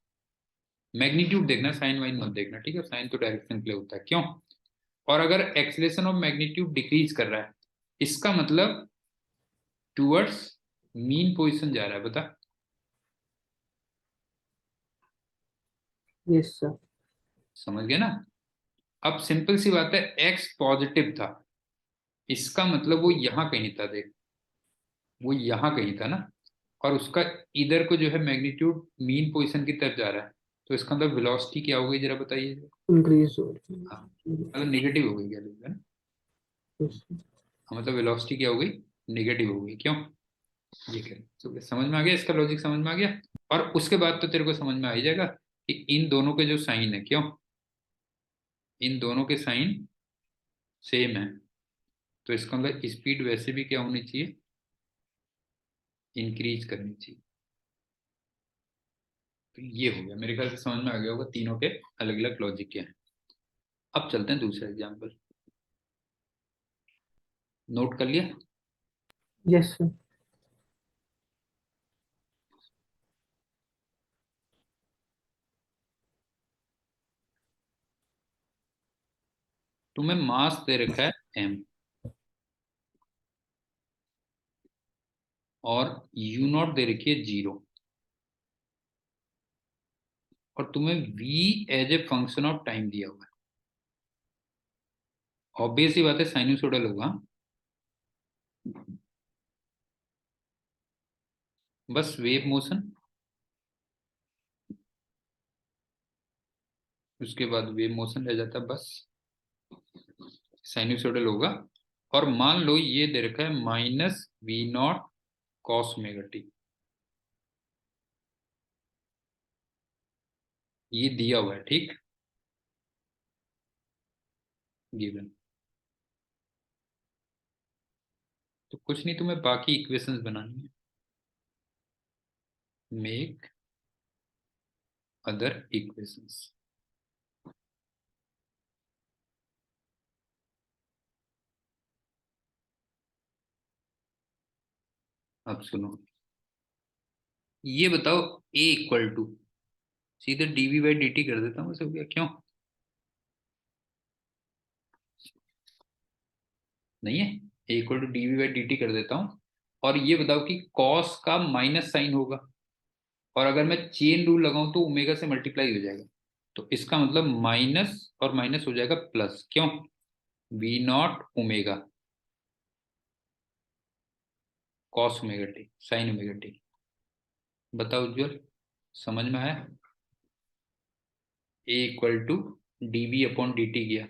मैग्नीट्यूड देखना, साइन वाइन मत देखना, ठीक है, साइन तो डायरेक्शन के लिए होता है, क्यों। और अगर एक्सीलरेशन ऑफ मैग्नीट्यूड डिक्रीज कर रहा है, इसका मतलब टूवर्ड्स मीन पोजीशन जा रहा है, बता। Yes sir. समझ गए ना। अब सिंपल सी बात है, एक्स पॉजिटिव था, इसका मतलब वो यहां कहीं था, देख वो यहां कहीं था ना, और उसका इधर को जो है मैग्नीट्यूड मीन पोजीशन की तरफ जा रहा है, तो इसका मतलब वेलोसिटी क्या हो गई जरा बताइए। इंक्रीज हो हाँ, रही मतलब नेगेटिव हो गई क्या है ना। है। हाँ, मतलब वेलोसिटी क्या हो गई, नेगेटिव हो गई, क्यों। ये कह तो समझ में आ गया, इसका लॉजिक समझ में आ गया। और उसके बाद तो तेरे को समझ में आ ही जाएगा कि इन दोनों के जो साइन है, क्यों, इन दोनों के साइन सेम है, तो इसका मतलब स्पीड वैसे भी क्या होनी चाहिए, इंक्रीज करनी चाहिए। तो ये हो गया, मेरे ख्याल से समझ में आ गया होगा तीनों के अलग अलग लॉजिक क्या है। अब चलते हैं दूसरा एग्जाम्पल, नोट कर लिया। Yes sir. तुम्हें मास दे रखा है एम, और यू नॉट दे रखी है 0, और तुम्हें v as a function of time दिया हुआ है। ऑब्वियस ही बात है साइनोसोडल होगा, बस वेव मोशन, उसके बाद वेव मोशन रह जाता है बस, साइनोसोडल होगा। और मान लो ये दे रखा है -v0 cos ओमेगा टी, ये दिया हुआ है, ठीक, गिवन। तो कुछ नहीं, तुम्हें बाकी इक्वेशंस बनानी है, मेक अदर इक्वेशंस। अब सुनो, ये बताओ a इक्वल टू, सीधे dv बाई dt कर देता हूँ, सब क्या, क्यों नहीं है, a equal to dv by dt कर देता हूँ। और ये बताओ कि cos का माइनस साइन होगा, और अगर मैं चेन रूल लगाऊं तो ओमेगा से मल्टीप्लाई हो जाएगा, तो इसका मतलब माइनस और माइनस हो जाएगा प्लस, क्यों, v0 omega cos omega t sine omega t. बताओ उज्जवल, समझ में आया। A equal to d v upon d t गया,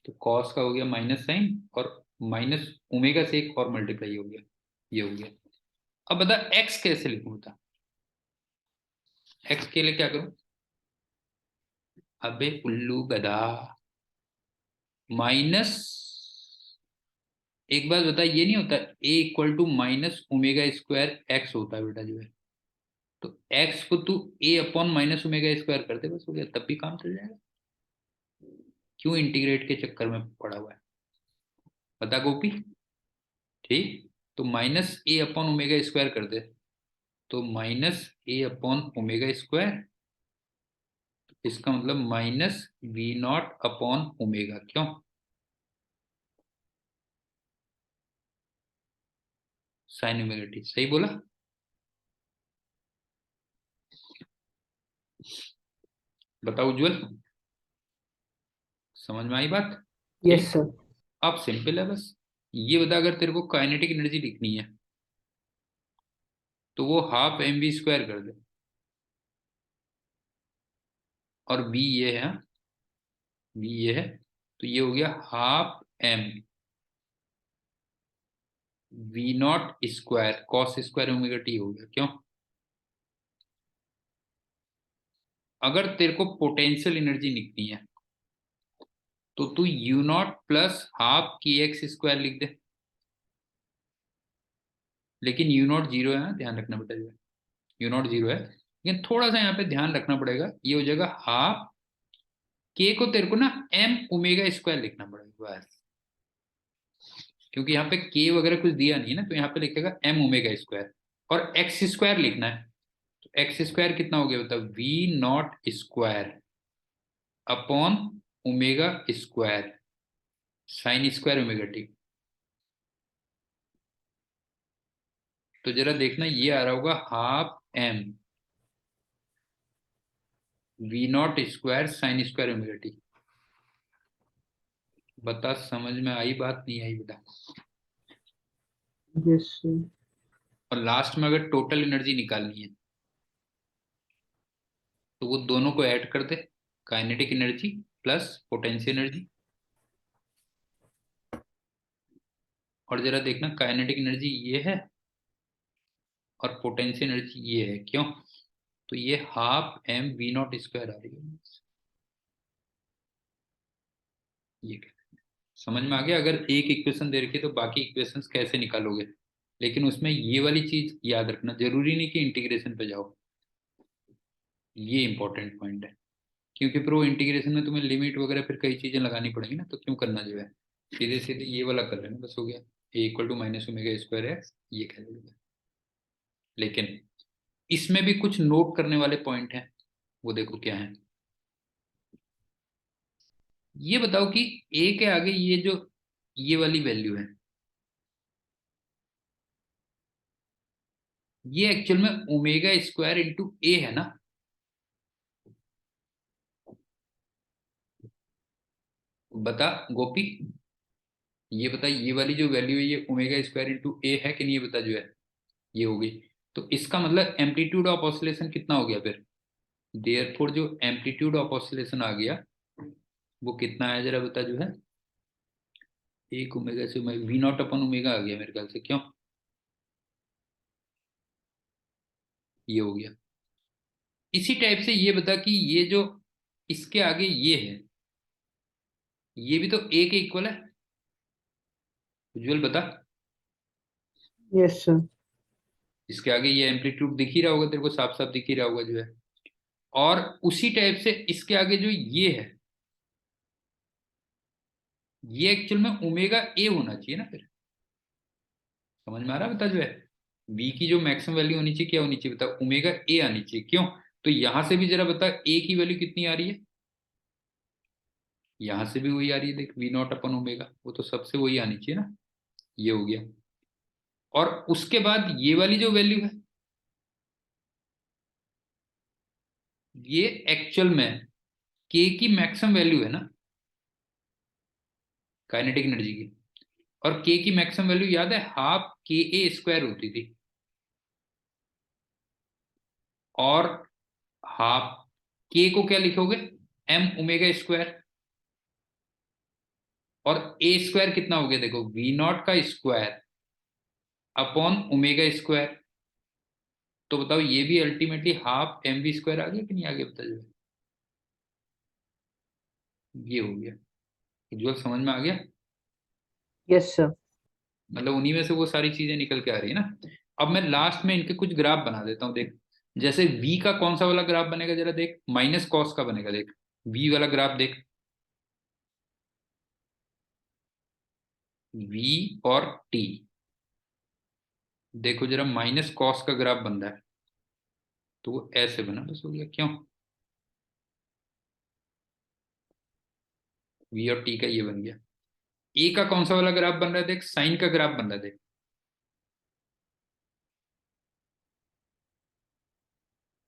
तो कॉस का हो गया माइनस साइन, और माइनस ओमेगा से एक और मल्टीप्लाई हो गया, ये हो गया। अब बता एक्स कैसे लिखूं, बता एक्स के लिए क्या करूं। अबे उल्लू गधा, माइनस, एक बात बता, ये नहीं होता a equal to minus omega square x होता है बेटा जो है, तो एक्स को तू a upon minus omega square कर दे, बस हो गया, तब भी काम चल जाएगा। क्यों इंटीग्रेट के चक्कर में पड़ा हुआ है, बता गोपी। ठीक, तो minus A upon omega square कर दे, तो minus A upon omega square, इसका मतलब minus V naught upon omega, क्यों, साइन ओमेगा टी, सही बोला। बताओ उज्जवल, समझ में आई बात। यस ठीक, सर। अब सिंपल है बस, ये बता, अगर तेरे को काइनेटिक एनर्जी लिखनी है तो वो हाफ एम वी स्क्वायर कर दे, और वी ये है, वी ये है, तो ये हो गया half M we not square cos square omega T हो गया, क्यों। अगर तेरे को पोटेंशियल एनर्जी निकलनी है तो तू यू नॉट प्लस हाफ के एक्स स्क्वायर लिख दे। लेकिन यू नॉट जीरो है ना, ध्यान रखना बेटा, जो है यू नॉट जीरो है, लेकिन थोड़ा सा यहाँ पे ध्यान रखना पड़ेगा, ये हो जाएगा हाफ के को तेरे को ना एम ओमेगा स्क्वायर लिखना पड़ेगा बस, क्योंकि यहाँ पे के वगैरह कुछ दिया नहीं है ना, तो यहाँ पे लिखेगा एम ओमेगा स्क्वायर, और एक्स स्क्वायर लिखना है। तो एक्स स्क्वायर कितना हो गया बता, V not square upon omega square sine square omega T. तो जरा देखना, ये आ रहा होगा half M we not square sine square omega T. बता समझ में आई बात, नहीं आई बेटा? Yes sir. और लास्ट में अगर टोटल एनर्जी निकालनी है तो वो दोनों को ऐड कर दे, kinetic energy plus potential energy. और जरा देखना, काइनेटिक एनर्जी ये है और पोटेंशियल एनर्जी ये है, क्यों? तो ये half M we not square आ रही है। ये क्या? समझ में आ गया? अगर एक इक्वेशन दे रखी है तो बाकी इक्वेशंस कैसे निकालोगे, लेकिन उसमें ये वाली चीज याद रखना, जरूरी नहीं कि इंटीग्रेशन पे जाओ, ये इंपॉर्टेंट पॉइंट है। क्योंकि फिर वो इंटीग्रेशन में तुम्हें लिमिट वगैरह फिर कई चीजें लगानी पड़ेंगी ना, तो क्यों करना, जो है सीधे सीधे ये वाला कर लेना, बस हो गया। A equal to minus omega square है, ये कह देगा। लेकिन इसमें भी कुछ नोट करने वाले पॉइंट हैं, वो देखो क्या है। ये बताओ कि ए के आगे ये जो ये वाली वैल्यू है, ये एक्चुअल में ओमेगा स्क्वायर इंटू ए है ना? बता गोपी, ये बता, ये वाली जो वैल्यू है ये ओमेगा स्क्वायर इंटू ए है कि नहीं, ये बता जो है, ये होगी। तो इसका मतलब एम्पलीट्यूड ऑफ ऑसिलेशन कितना हो गया फिर? देयरफॉर जो एम्पलीट्यूड ऑफ ऑसिलेशन आ गया वो कितना है, जरा बता जो है, एक ओमेगा से वी नॉट अपन ओमेगा आ गया मेरे ख्याल से, क्यों? ये हो गया। इसी टाइप से ये बता कि ये जो इसके आगे ये है, ये भी तो ए के इक्वल है। उज्जवल बता, यस सर। इसके आगे ये एम्पलीट्यूड दिख ही रहा होगा तेरे को, साफ साफ दिख ही रहा होगा जो है। और उसी टाइप से इसके आगे जो ये है, ये एक्चुअल में ओमेगा ए होना चाहिए ना फिर। समझ में आ रहा है? बता जो है, बी की जो मैक्सिमम वैल्यू होनी चाहिए, क्या होनी चाहिए बता, ओमेगा ए आनी चाहिए, क्यों? तो यहां से भी जरा बता, ए की वैल्यू कितनी आ रही है? यहां से भी वही आ रही है, देख, वी नॉट अपन ओमेगा, वो तो सबसे वही आनी चाहिए ना। ये हो गया। और उसके बाद ये वाली जो वैल्यू है, ये एक्चुअल में के की मैक्सिमम वैल्यू है ना, काइनेटिक एनर्जी की। और के की मैक्सिमम वैल्यू याद है, हाफ के ए स्क्वायर होती थी। और हाफ के को क्या लिखोगे, एम ओमेगा स्क्वायर। और ए स्क्वायर कितना हो गया, देखो, वी नॉट का स्क्वायर अपॉन ओमेगा स्क्वायर। तो बताओ, ये भी ultimately half M v square आ गया कि नहीं आ गया, बता जो, ये हो गया। जो समझ में आ गया? Yes sir. मतलब उन्हीं में से वो सारी चीजें निकल के आ रही है ना। अब मैं लास्ट में इनके कुछ ग्राफ बना देता हूँ, देख। जैसे v का कौन सा वाला ग्राफ बनेगा, जरा देख, माइनस कॉस का बनेगा, देख v वाला ग्राफ देख, v और t। देखो जरा, माइनस कॉस का ग्राफ बन रहा है, तो वो ऐसे बना, बस हो गया, क्यों? v और t का ये बन गया। a का कौन सा वाला ग्राफ बन रहा है, देख, साइन का ग्राफ बन रहा है, देख।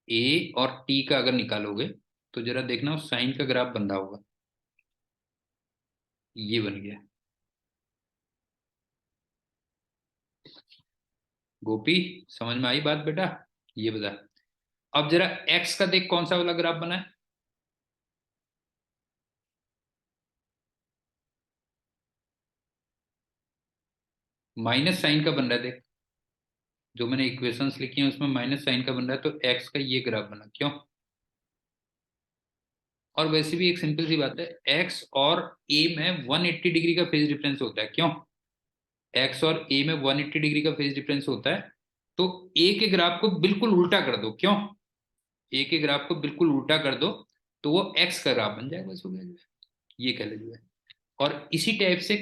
a और t का अगर निकालोगे तो जरा देखना, साइन का ग्राफ बन रहा होगा, ये बन गया। गोपी, समझ में आई बात बेटा? ये बता। अब जरा x का देख, कौन सा वाला ग्राफ बना है? माइनस साइन का बन रहा है, देख, जो मैंने इक्वेशंस लिखी हैं उसमें माइनस साइन का बन रहा है, तो x का ये ग्राफ बना, क्यों? और वैसे भी एक सिंपल सी बात है, एक्स और ए में 180 डिग्री का फेज डिफरेंस होता है, क्यों? एक्स और ए में 180 डिग्री का फेज डिफरेंस होता है। तो ए के ग्राफ को बिल्कुल उल्टा कर दो, क्यों? ए के ग्राफ को बिल्कुल उल्टा कर दो, तो वो एक्स का ग्राफ बन जाएगा, बस हो गया जो है, ये कह लो जो है। और इसी टाइप से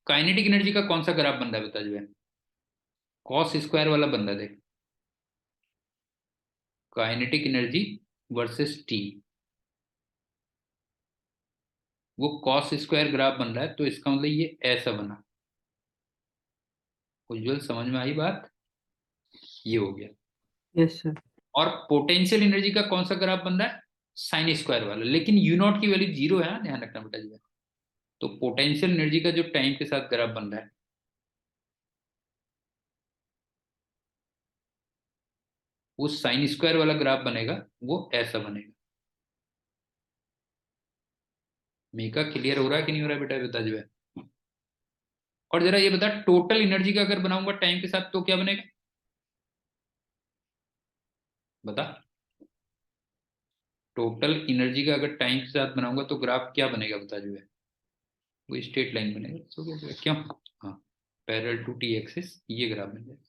काइनेटिक एनर्जी का कौन सा ग्राफ बन रहा है बता जो है, कॉस स्क्वायर वाला बन रहा है देख, काइनेटिक एनर्जी वर्सेस टी, वो कॉस स्क्वायर ग्राफ बन रहा है, तो इसका मतलब ये ऐसा बना। उज्जवल समझ में आई बात? ये हो गया। Yes sir. और पोटेंशियल एनर्जी का कौन सा ग्राफ बन रहा है, साइन स्क्वायर वाला, लेकिन यू नॉट की वैल्यू जीरो है, ध्यान रखना बेटा जी। तो पोटेंशियल एनर्जी का जो टाइम के साथ ग्राफ बन रहा है, वो साइन स्क्वायर वाला ग्राफ बनेगा, वो ऐसा बनेगा। मेका क्लियर हो रहा है कि नहीं हो रहा है बेटा, बता जो है। और जरा ये बता, टोटल एनर्जी का अगर बनाऊंगा टाइम के साथ तो क्या बनेगा, बता। टोटल एनर्जी का अगर टाइम के साथ बनाऊंगा तो ग्राफ क्या बनेगा बता जो है, वो स्ट्रेट लाइन बनेगा, so क्या बनेगा? क्यों? हाँ, पैरेलल टू टी एक्सिस, ये ग्राफ बन जाएगा।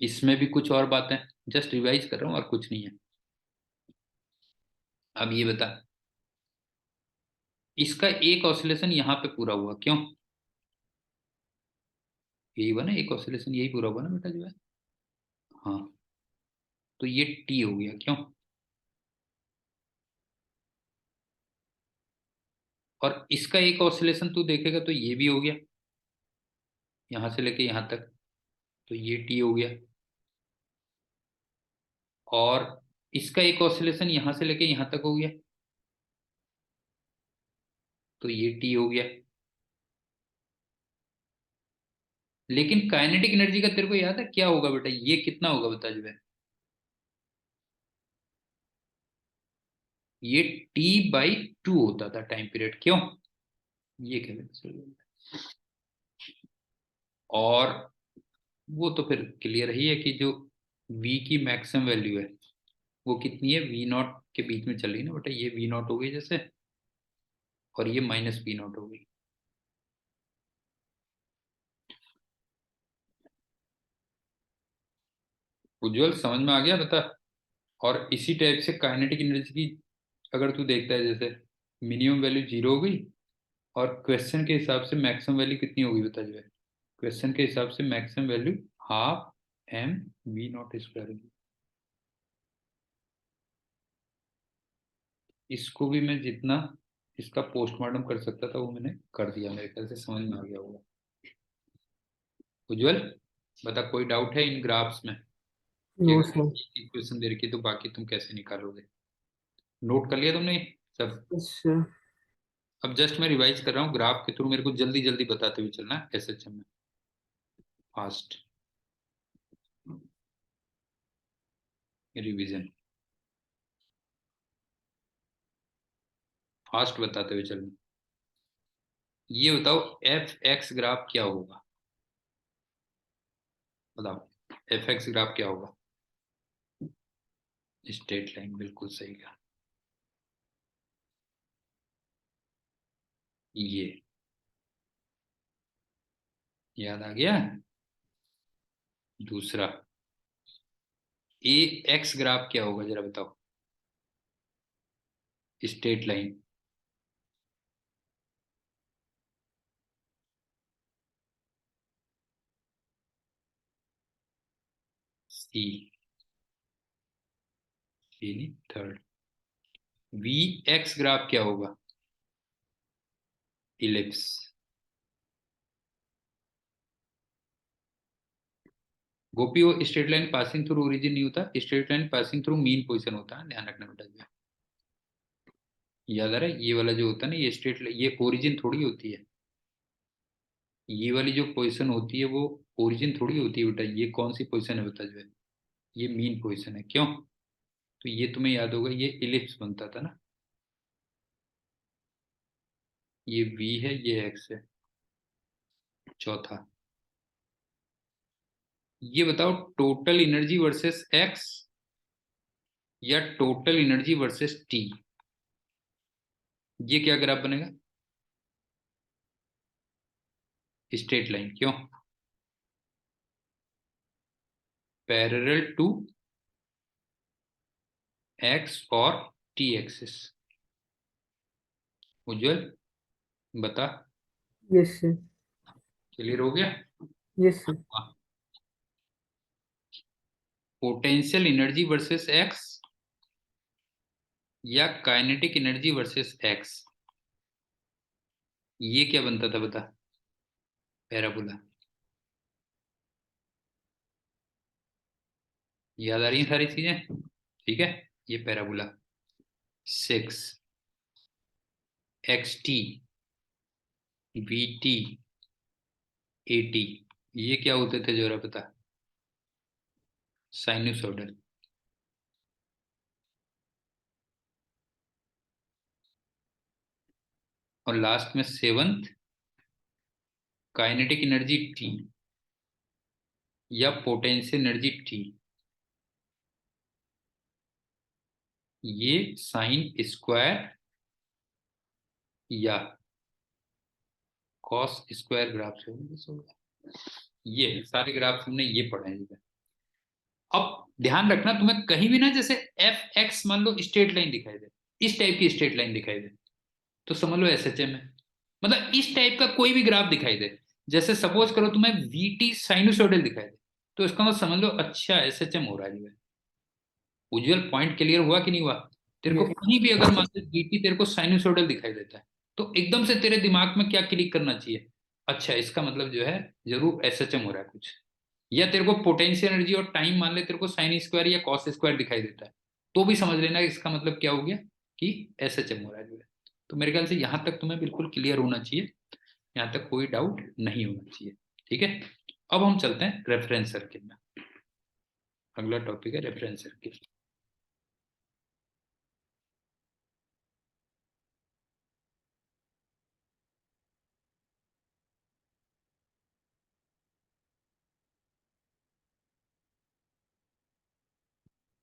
इसमें भी कुछ और बातें, जस्ट रिवाइज कर रहा हूँ और कुछ नहीं है। अब ये बता, इसका एक ऑसिलेशन यहाँ पे पूरा हुआ, क्यों? यही हुआ ना, एक ऑसिलेशन यही पूरा हुआ ना बेटा जो है। हाँ, तो ये टी हो गया, क्यों? और इसका एक ऑसिलेशन तू देखेगा तो ये भी हो गया, यहाँ से लेके यहाँ तक, तो ये टी हो गया। और इसका एक ऑसिलेशन यहाँ से लेके यहाँ तक हो गया, तो ये टी हो गया। लेकिन काइनेटिक एनर्जी का तेरे को याद है क्या होगा बेटा, ये कितना होगा बता जो है, ये T/2 होता था टाइम पीरियड, क्यों? ये कहते हैं। और वो तो फिर क्लियर ही है कि जो V की मैक्सिमम वैल्यू है वो कितनी है, V नॉट के बीच में चल रही ना बेटा, ये V नॉट हो गई जैसे, और ये माइनस V नॉट हो गई। उज्जवल समझ में आ गया बता। और इसी टाइप से काइनेटिक एनर्जी की अगर तू देखता है, जैसे मिनिमम वैल्यू जीरो हो गई, और क्वेश्चन के हिसाब से मैक्सिमम वैल्यू कितनी होगी बता जो है, क्वेश्चन के हिसाब से maximum value half M V naught square होगी। इसको भी मैं जितना इसका पोस्टमार्टम कर सकता था वो मैंने कर दिया, मेरे ख्याल से समझ में आ गया होगा। उज्जवल बता, कोई डाउट है इन ग्राफ्स में, कि नो अगर सर। इक्वेशन दे रखी है तो बाकी तुम कैसे निकालोगे? नोट कर लिया तुमने सब? Yes sir. अब जस्ट मैं रिवाइज कर रहा हूँ ग्राफ के थ्रू, मेरे को जल्दी जल्दी बताते हुए चलना, एसएचएम में फास्ट रिवीजन, फास्ट बताते हुए चलना। ये बताओ, एफ एक्स ग्राफ क्या होगा, बताओ एफ एक्स ग्राफ क्या होगा? स्ट्रेट लाइन, बिल्कुल सही कहा। ये याद आ गया। दूसरा, ए एक्स ग्राफ क्या होगा जरा बताओ, स्ट्रेट लाइन। सी, सी नहीं, थर्ड। वी एक्स ग्राफ क्या होगा, इलिप्स। गोपी, वो straight line passing through origin नहीं होता, straight line passing through mean position होता है, ध्यान रखना बेटा। याद आ रहा है, ये वाला जो होता है ना, ये स्ट्रेट, ये ओरिजिन थोड़ी होती है, ये वाली जो पोजीशन होती है वो ओरिजिन थोड़ी होती है बेटा। ये कौन सी पोजीशन है बता जो है, ये मीन पोजीशन है, क्यों? तो ये तुम्हें याद होगा, ये इलिप्स बनता था ना, ये वी है, ये एक्स है। चौथा, ये बताओ टोटल एनर्जी वर्सेस एक्स, या टोटल एनर्जी वर्सेस टी, ये क्या ग्राफ बनेगा? Straight line. क्यों? पैरेलल टू एक्स और टी एक्सिस। उज्जवल बता। Yes sir. क्लियर हो गया? Yes sir. Potential energy versus x या काइनेटिक एनर्जी वर्सेस एक्स, ये क्या बनता था बता? पैराबोला। याद आ रही है सारी चीजें? ठीक है, ये पैराबोला। 6 XT VT AT, ये क्या होते थे जरा पता? साइनसोइडल। और लास्ट में 7th काइनेटिक एनर्जी T या पोटेंशियल एनर्जी T, ये साइन स्क्वायर या कॉस स्क्वायर ग्राफ से होगा। ये सारे ग्राफ हमने ये पढ़े हैं। अब ध्यान रखना, तुम्हें कहीं भी ना जैसे एफ एक्स मान लो स्ट्रेट लाइन दिखाई दे, इस टाइप की स्ट्रेट लाइन दिखाई दे, तो समझ लो एसएचएम है। मतलब इस टाइप का कोई भी ग्राफ दिखाई दे, जैसे सपोज करो तुम्हें वीटी साइनोसॉइडल दिखाई दे, तो इसका मतलब समझ लो अच्छा एसएचएम हो रहा है। उज्जवल पॉइंट क्लियर हुआ कि नहीं हुआ? तेरे को यस। कहीं भी अगर मान लो वीटी तेरे को साइनोसॉइडल दिखाई देता है, तो एकदम से तेरे दिमाग में क्या क्लिक करना चाहिए? अच्छा, इसका मतलब जो है जरूर एसएचएम हो रहा है कुछ। या तेरे को पोटेंशियल एनर्जी और टाइम मान ले तेरे को साइन स्क्वायर या कॉस स्क्वायर दिखाई देता है, तो भी समझ लेना इसका मतलब क्या हो गया कि एसएचएम हो रहा है जो है। तो मेरे ख्याल से यहां तक तुम्हें बिल्कुल क्लियर होना चाहिए, यहाँ तक कोई डाउट नहीं होना चाहिए। ठीक है, अब हम चलते हैं रेफरेंस सर्किल में। अगला टॉपिक है रेफरेंस सर्किल।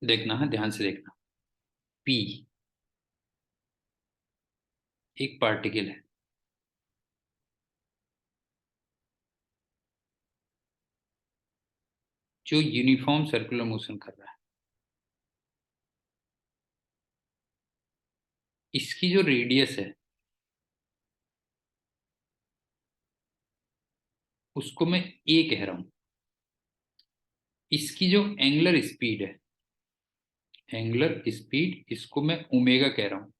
देखना है, ध्यान से देखना। पी एक पार्टिकल है जो यूनिफॉर्म सर्कुलर मोशन कर रहा है। इसकी जो रेडियस है उसको मैं ए कह रहा हूं। इसकी जो एंगुलर स्पीड है, एंगुलर स्पीड, इसको मैं ओमेगा कह रहा हूं।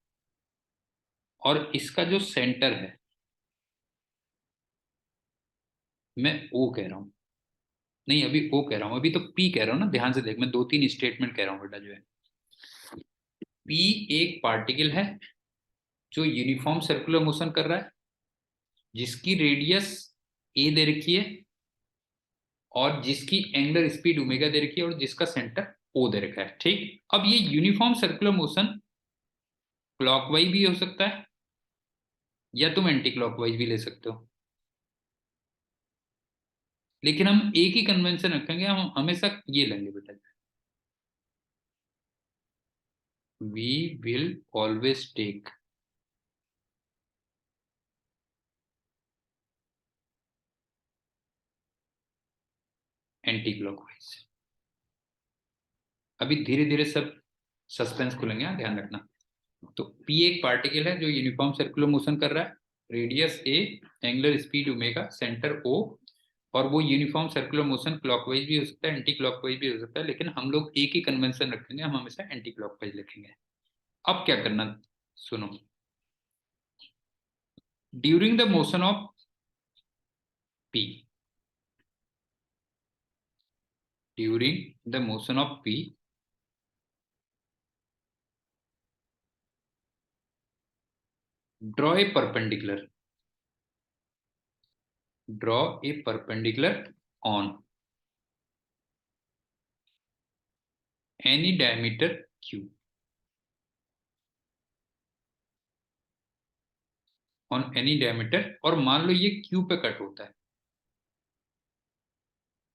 और इसका जो सेंटर है मैं ओ कह रहा हूं। नहीं, अभी ओ कह रहा हूं, अभी तो पी कह रहा हूं ना। ध्यान से देख, मैं दो तीन स्टेटमेंट कह रहा हूं बेटा जो है। पी एक पार्टिकल है जो यूनिफॉर्म सर्कुलर मोशन कर रहा है, जिसकी रेडियस ए दे रखी है, और जिसकी एंगुलर स्पीड ओमेगा दे रखी है, और जिसका सेंटर ओ दे रखा है। ठीक, अब ये यूनिफॉर्म सर्कुलर मोशन क्लॉकवाइज भी हो सकता है या तुम एंटी क्लॉकवाइज भी ले सकते हो, लेकिन हम एक ही कन्वेंशन रखेंगे, हम हमेशा ये लेंगे बेटा। We will always take anticlockwise. अभी धीरे धीरे सब सस्पेंस खुलेंगे, हाँ, ध्यान रखना। तो पी एक पार्टिकल है जो यूनिफॉर्म सर्कुलर मोशन कर रहा है, radius a, angular speed omega, centre O, और वो यूनिफॉर्म सर्कुलर मोशन क्लॉकवाइज भी हो सकता है, एंटी क्लॉकवाइज भी हो सकता है, लेकिन हम लोग एक ही कन्वेंशन रखेंगे, हम हमेशा एंटी क्लॉकवाइज लिखेंगे। अब क्या करना, सुनो। During the motion of P, during the motion of P, draw a perpendicular, draw a perpendicular on any diameter Q, on any diameter, और मान लो ये क्यू पे कट होता है।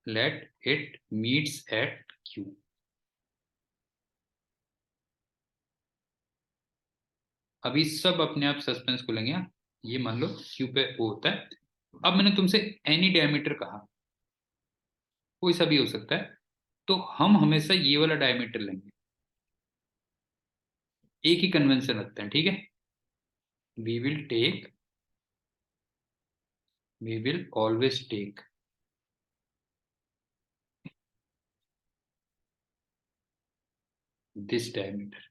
Let it meets eight Q. अभी सब अपने आप सस्पेंस खुलेंगे। ये मान लो क्यू पे ओ होता है। अब मैंने तुमसे एनी डायमीटर कहा, कोई सा भी हो सकता है, तो हम हमेशा ये वाला डायमीटर लेंगे। एक ही कन्वेंशन रखते हैं, ठीक है। We will take, we will always take this diameter.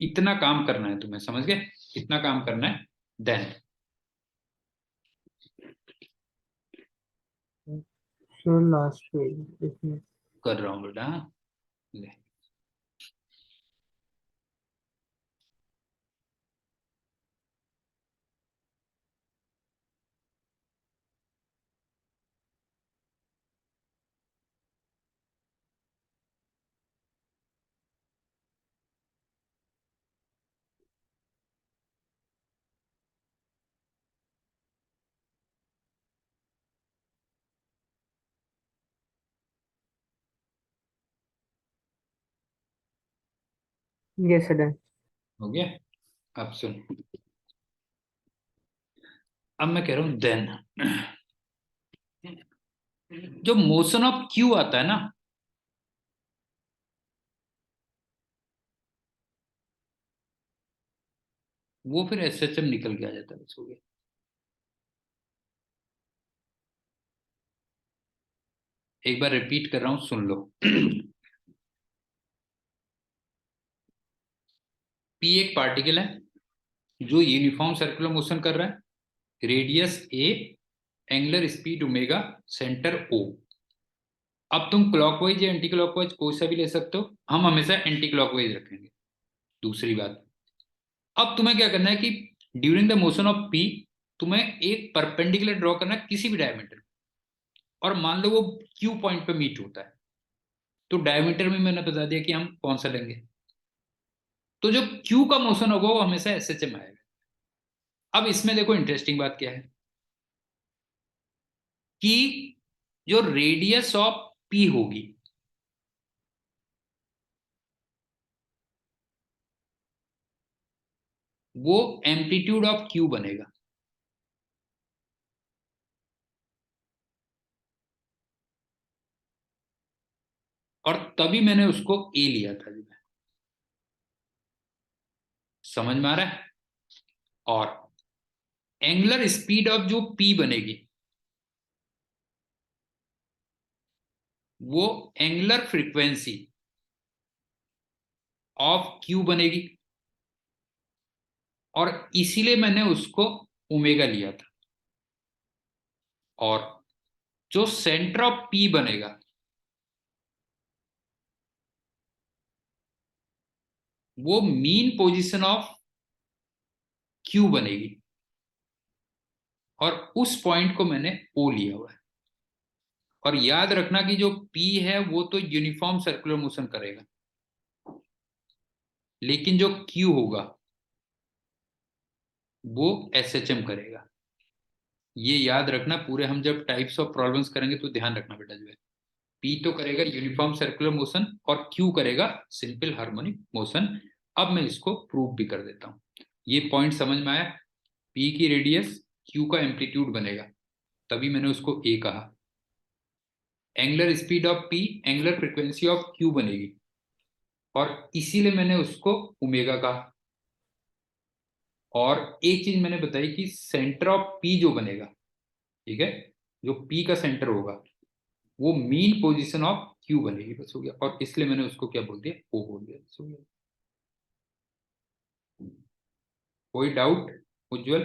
इतना काम करना है तुम्हें, समझ गए? इतना काम करना है। देन So last page इसमें कर रहा हूँ बेटा, हाँ? ले। yes done. हो गया। अब सुन, अब मैं कह रहा हूं देन। जो मोशन ऑफ क्यू आता है ना, वो फिर एसएचएम निकल के आ जाता है, बस हो गया। एक बार रिपीट कर रहा हूं, सुन लो। पी एक पार्टिकल है जो यूनिफॉर्म सर्कुलर मोशन कर रहा है, radius a, angular speed omega, centre O. अब तुम क्लॉकवाइज या एंटी क्लॉकवाइज कोई सा भी ले सकते हो, हम हमेशा एंटी क्लॉकवाइज रखेंगे। दूसरी बात, अब तुम्हें क्या करना है कि during the motion of P तुम्हें एक परपेंडिकुलर ड्रॉ करना है किसी भी डायमीटर, और मान लो वो क्यू पॉइंट पे मीट होता है, तो डायमीटर में मैंने बता दिया कि हम कौन सा लेंगे। तो जो क्यू का मोशन होगा वो हमेशा एसएचएम आएगा। अब इसमें देखो इंटरेस्टिंग बात क्या है कि जो रेडियस ऑफ पी होगी वो एम्पलीट्यूड ऑफ क्यू बनेगा। और तभी मैंने उसको ए लिया था जी। समझ में आ रहा है? और एंगुलर स्पीड ऑफ जो पी बनेगी वो एंगुलर फ्रीक्वेंसी ऑफ क्यू बनेगी, और इसीलिए मैंने उसको ओमेगा लिया था। और जो सेंटर ऑफ पी बनेगा वो मीन पोजीशन ऑफ क्यू बनेगी, और उस पॉइंट को मैंने ओ लिया हुआ है। और याद रखना कि जो पी है वो तो यूनिफॉर्म सर्कुलर मोशन करेगा, लेकिन जो क्यू होगा वो एसएचएम करेगा। ये याद रखना, पूरे हम जब टाइप्स ऑफ प्रॉब्लम्स करेंगे तो ध्यान रखना बेटा जो है। पी तो करेगा यूनिफॉर्म सर्कुलर मोशन और क्यू करेगा सिंपल हार्मोनिक मोशन। अब मैं इसको प्रूव भी कर देता हूं। ये पॉइंट समझ में आया? पी की रेडियस क्यू का एम्पलीट्यूड बनेगा, तभी मैंने उसको ए कहा। Angular speed of P angular frequency of Q बनेगी, और इसीलिए मैंने उसको ओमेगा कहा। और एक चीज मैंने बताई कि सेंटर ऑफ पी जो बनेगा, ठीक है, जो पी का सेंटर होगा वो मीन पोजीशन ऑफ क्यू बनेगी, बस हो गया। और इसलिए मैंने उसको क्या बोल दिया, ओ बोल दिया, बस हो गया। कोई डाउट उज्जवल?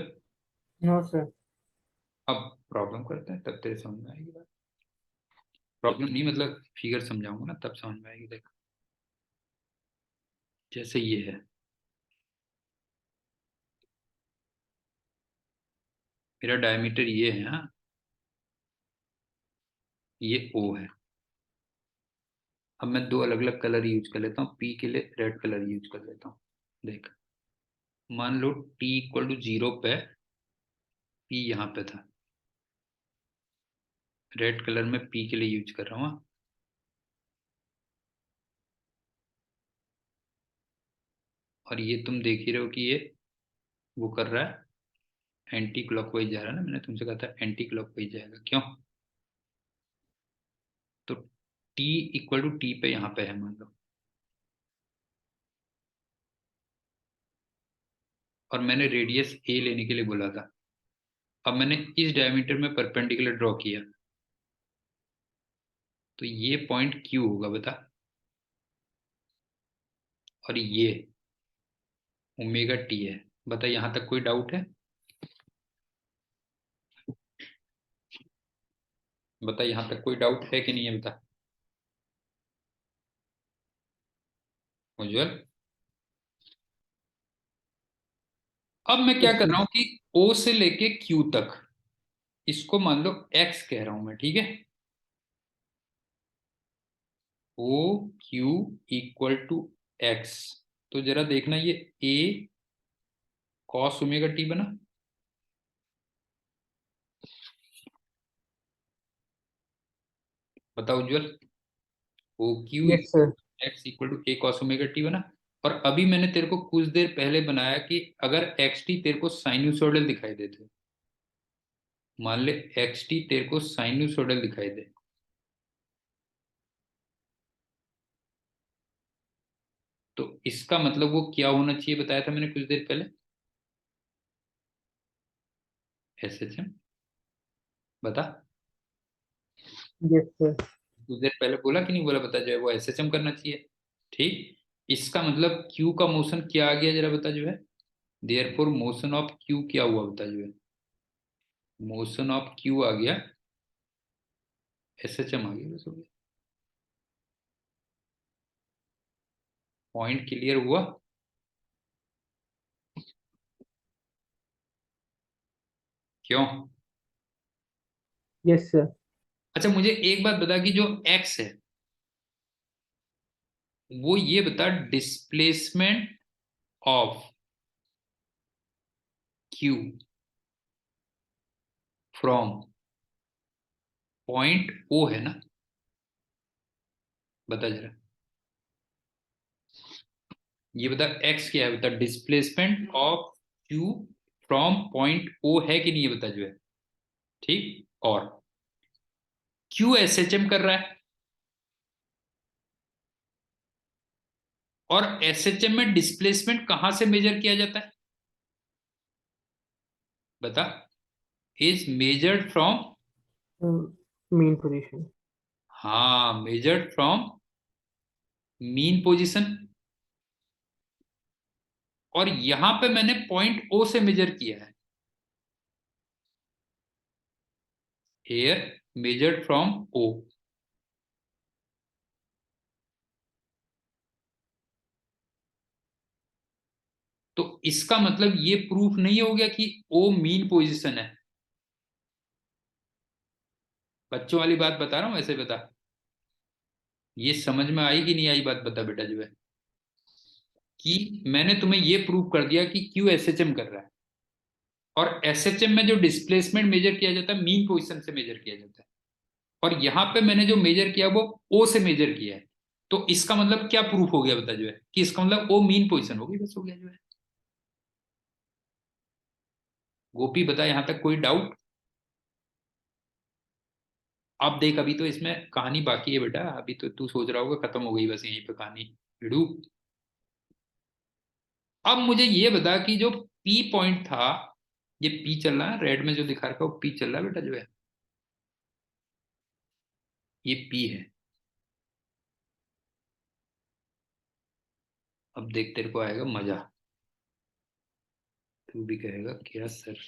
No sir. अब प्रॉब्लम करते हैं, तब तेरे समझ में आएगी बात। प्रॉब्लम नहीं मतलब फिगर समझाऊंगा ना, तब समझ में आएगी। देख, जैसे ये है, मेरा डायमीटर ये है, हाँ, ये ओ है। अब मैं दो अलग अलग कलर यूज कर लेता हूँ, पी के लिए रेड कलर यूज कर लेता हूँ। देख, मान लो टी इक्वल टू 0 पे पी यहाँ पे था, रेड कलर में पी के लिए यूज कर रहा हूँ, हाँ। और ये तुम देख ही रहे हो कि ये वो कर रहा है, एंटी क्लॉकवाइज जा रहा है ना, मैंने तुमसे कहा था एंटी क्लॉकवाइज जाएगा, क्यों? तो टी इक्वल टू टी पे यहाँ पे है मान लो, और मैंने रेडियस ए लेने के लिए बोला था। अब मैंने इस डायमीटर में परपेंडिकुलर ड्रॉ किया, तो ये पॉइंट क्यू होगा बता, और ये ओमेगा टी है। बता यहाँ तक कोई डाउट है? बता यहाँ तक कोई डाउट है कि नहीं है, बता उज्जवल। अब मैं क्या यस कर सर। रहा हूँ कि ओ से लेके क्यू तक, इसको मान लो एक्स कह रहा हूं मैं, ठीक है? O Q equal to X. तो जरा देखना, ये ए कॉस ओमेगा टी बना। बता उज्जवल, O Q yes sir. X equal to a cos omega t बना। और अभी मैंने तेरे को कुछ देर पहले बनाया कि अगर एक्स टी तेरे को साइनूसोइडल दिखाई देते, मान ले एक्स टी तेरे को साइनूसोइडल दिखाई दे, तो इसका मतलब वो क्या होना चाहिए बताया था मैंने कुछ देर पहले, एस एच एम। बता, यस सर। कुछ देर पहले बोला कि नहीं बोला, बता जो है वो एस एच एम करना चाहिए। ठीक, इसका मतलब क्यू का मोशन क्या आ गया जरा बता जो है, देयरफॉर मोशन ऑफ क्यू क्या हुआ बता जो है, मोशन ऑफ क्यू आ गया एस एच एम आ गया, बस हो गया। पॉइंट क्लियर हुआ? क्यों? Yes sir. अच्छा मुझे एक बात बता कि जो एक्स है वो ये बता displacement of Q from point O है ना, बता जरा, ये बता एक्स क्या है, बता displacement of Q from point O है कि नहीं, ये बता जो है। ठीक, और क्यू एस एच एम कर रहा है, और एस एच एम में डिस्प्लेसमेंट कहां से मेजर किया जाता है बता, is measured from, main position. हाँ मेजर्ड फ्रॉम मीन पोजीशन। और यहां पे मैंने पॉइंट ओ से मेजर किया है, हेयर मेजर्ड फ्रॉम ओ। तो इसका मतलब ये प्रूफ नहीं हो गया कि ओ मीन पोजीशन है? बच्चों वाली बात बता रहा हूं, ऐसे बता, ये समझ में आई कि नहीं आई बात, बता बेटा जो है, कि मैंने तुम्हें ये प्रूव कर दिया कि क्यू एस एच एम कर रहा है, और एस एच एम में जो डिस्प्लेसमेंट मेजर किया जाता है मीन पोजीशन से मेजर किया जाता है, और यहां पे मैंने जो मेजर किया वो ओ से मेजर किया है। तो इसका मतलब क्या प्रूफ हो गया बता जो है, कि इसका मतलब ओ मीन पोजीशन होगी, बस हो गया जो है। गोपी बता यहाँ तक कोई डाउट? अब देख, अभी तो इसमें कहानी बाकी है बेटा, अभी तो तू सोच रहा होगा खत्म हो गई बस यहीं पे कहानी, भिड़ू। अब मुझे ये बता कि जो पी पॉइंट था, ये पी चल रहा है रेड में जो दिखा रखा है, वो पी चल रहा है बेटा जो है, ये पी है। अब देख तेरे को आएगा मजा, तू भी कहेगा क्या सर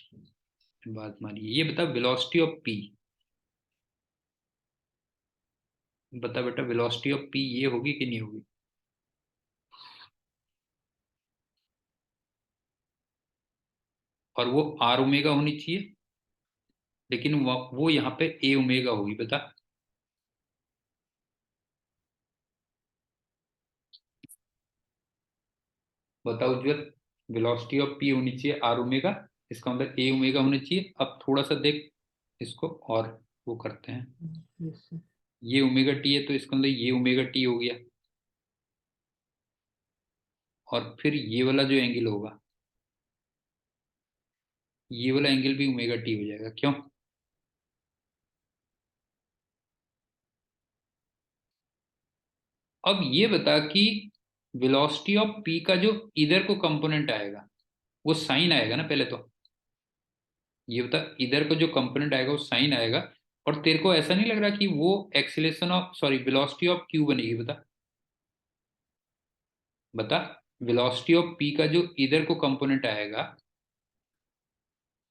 बात मारी, ये बता वेलोसिटी ऑफ पी, बता बेटा वेलोसिटी ऑफ पी ये होगी कि नहीं होगी? और वो आर ओमेगा होनी चाहिए, लेकिन वो यहाँ पे ए ओमेगा होगी, बता। बताओ उज्जवल, वेलोसिटी ऑफ पी होनी चाहिए आर ओमेगा, इसका मतलब ए ओमेगा होनी चाहिए। अब थोड़ा सा देख इसको, और वो करते हैं, यस सर। ये ओमेगा टी है तो इसका मतलब ये ओमेगा टी हो गया, और फिर ये वाला जो एंगल होगा, ये वाला एंगल भी ओमेगा टी हो जाएगा। क्यों? अब ये बता कि वेलोसिटी ऑफ पी का जो इधर को कंपोनेंट आएगा वो साइन आएगा ना पहले तो। ये बता, इधर को जो कंपोनेंट आएगा वो साइन आएगा, और तेरे को ऐसा नहीं लग रहा कि वो acceleration of, sorry, velocity of Q बनेगी? बता बता, वेलोसिटी ऑफ पी का जो इधर को कंपोनेंट आएगा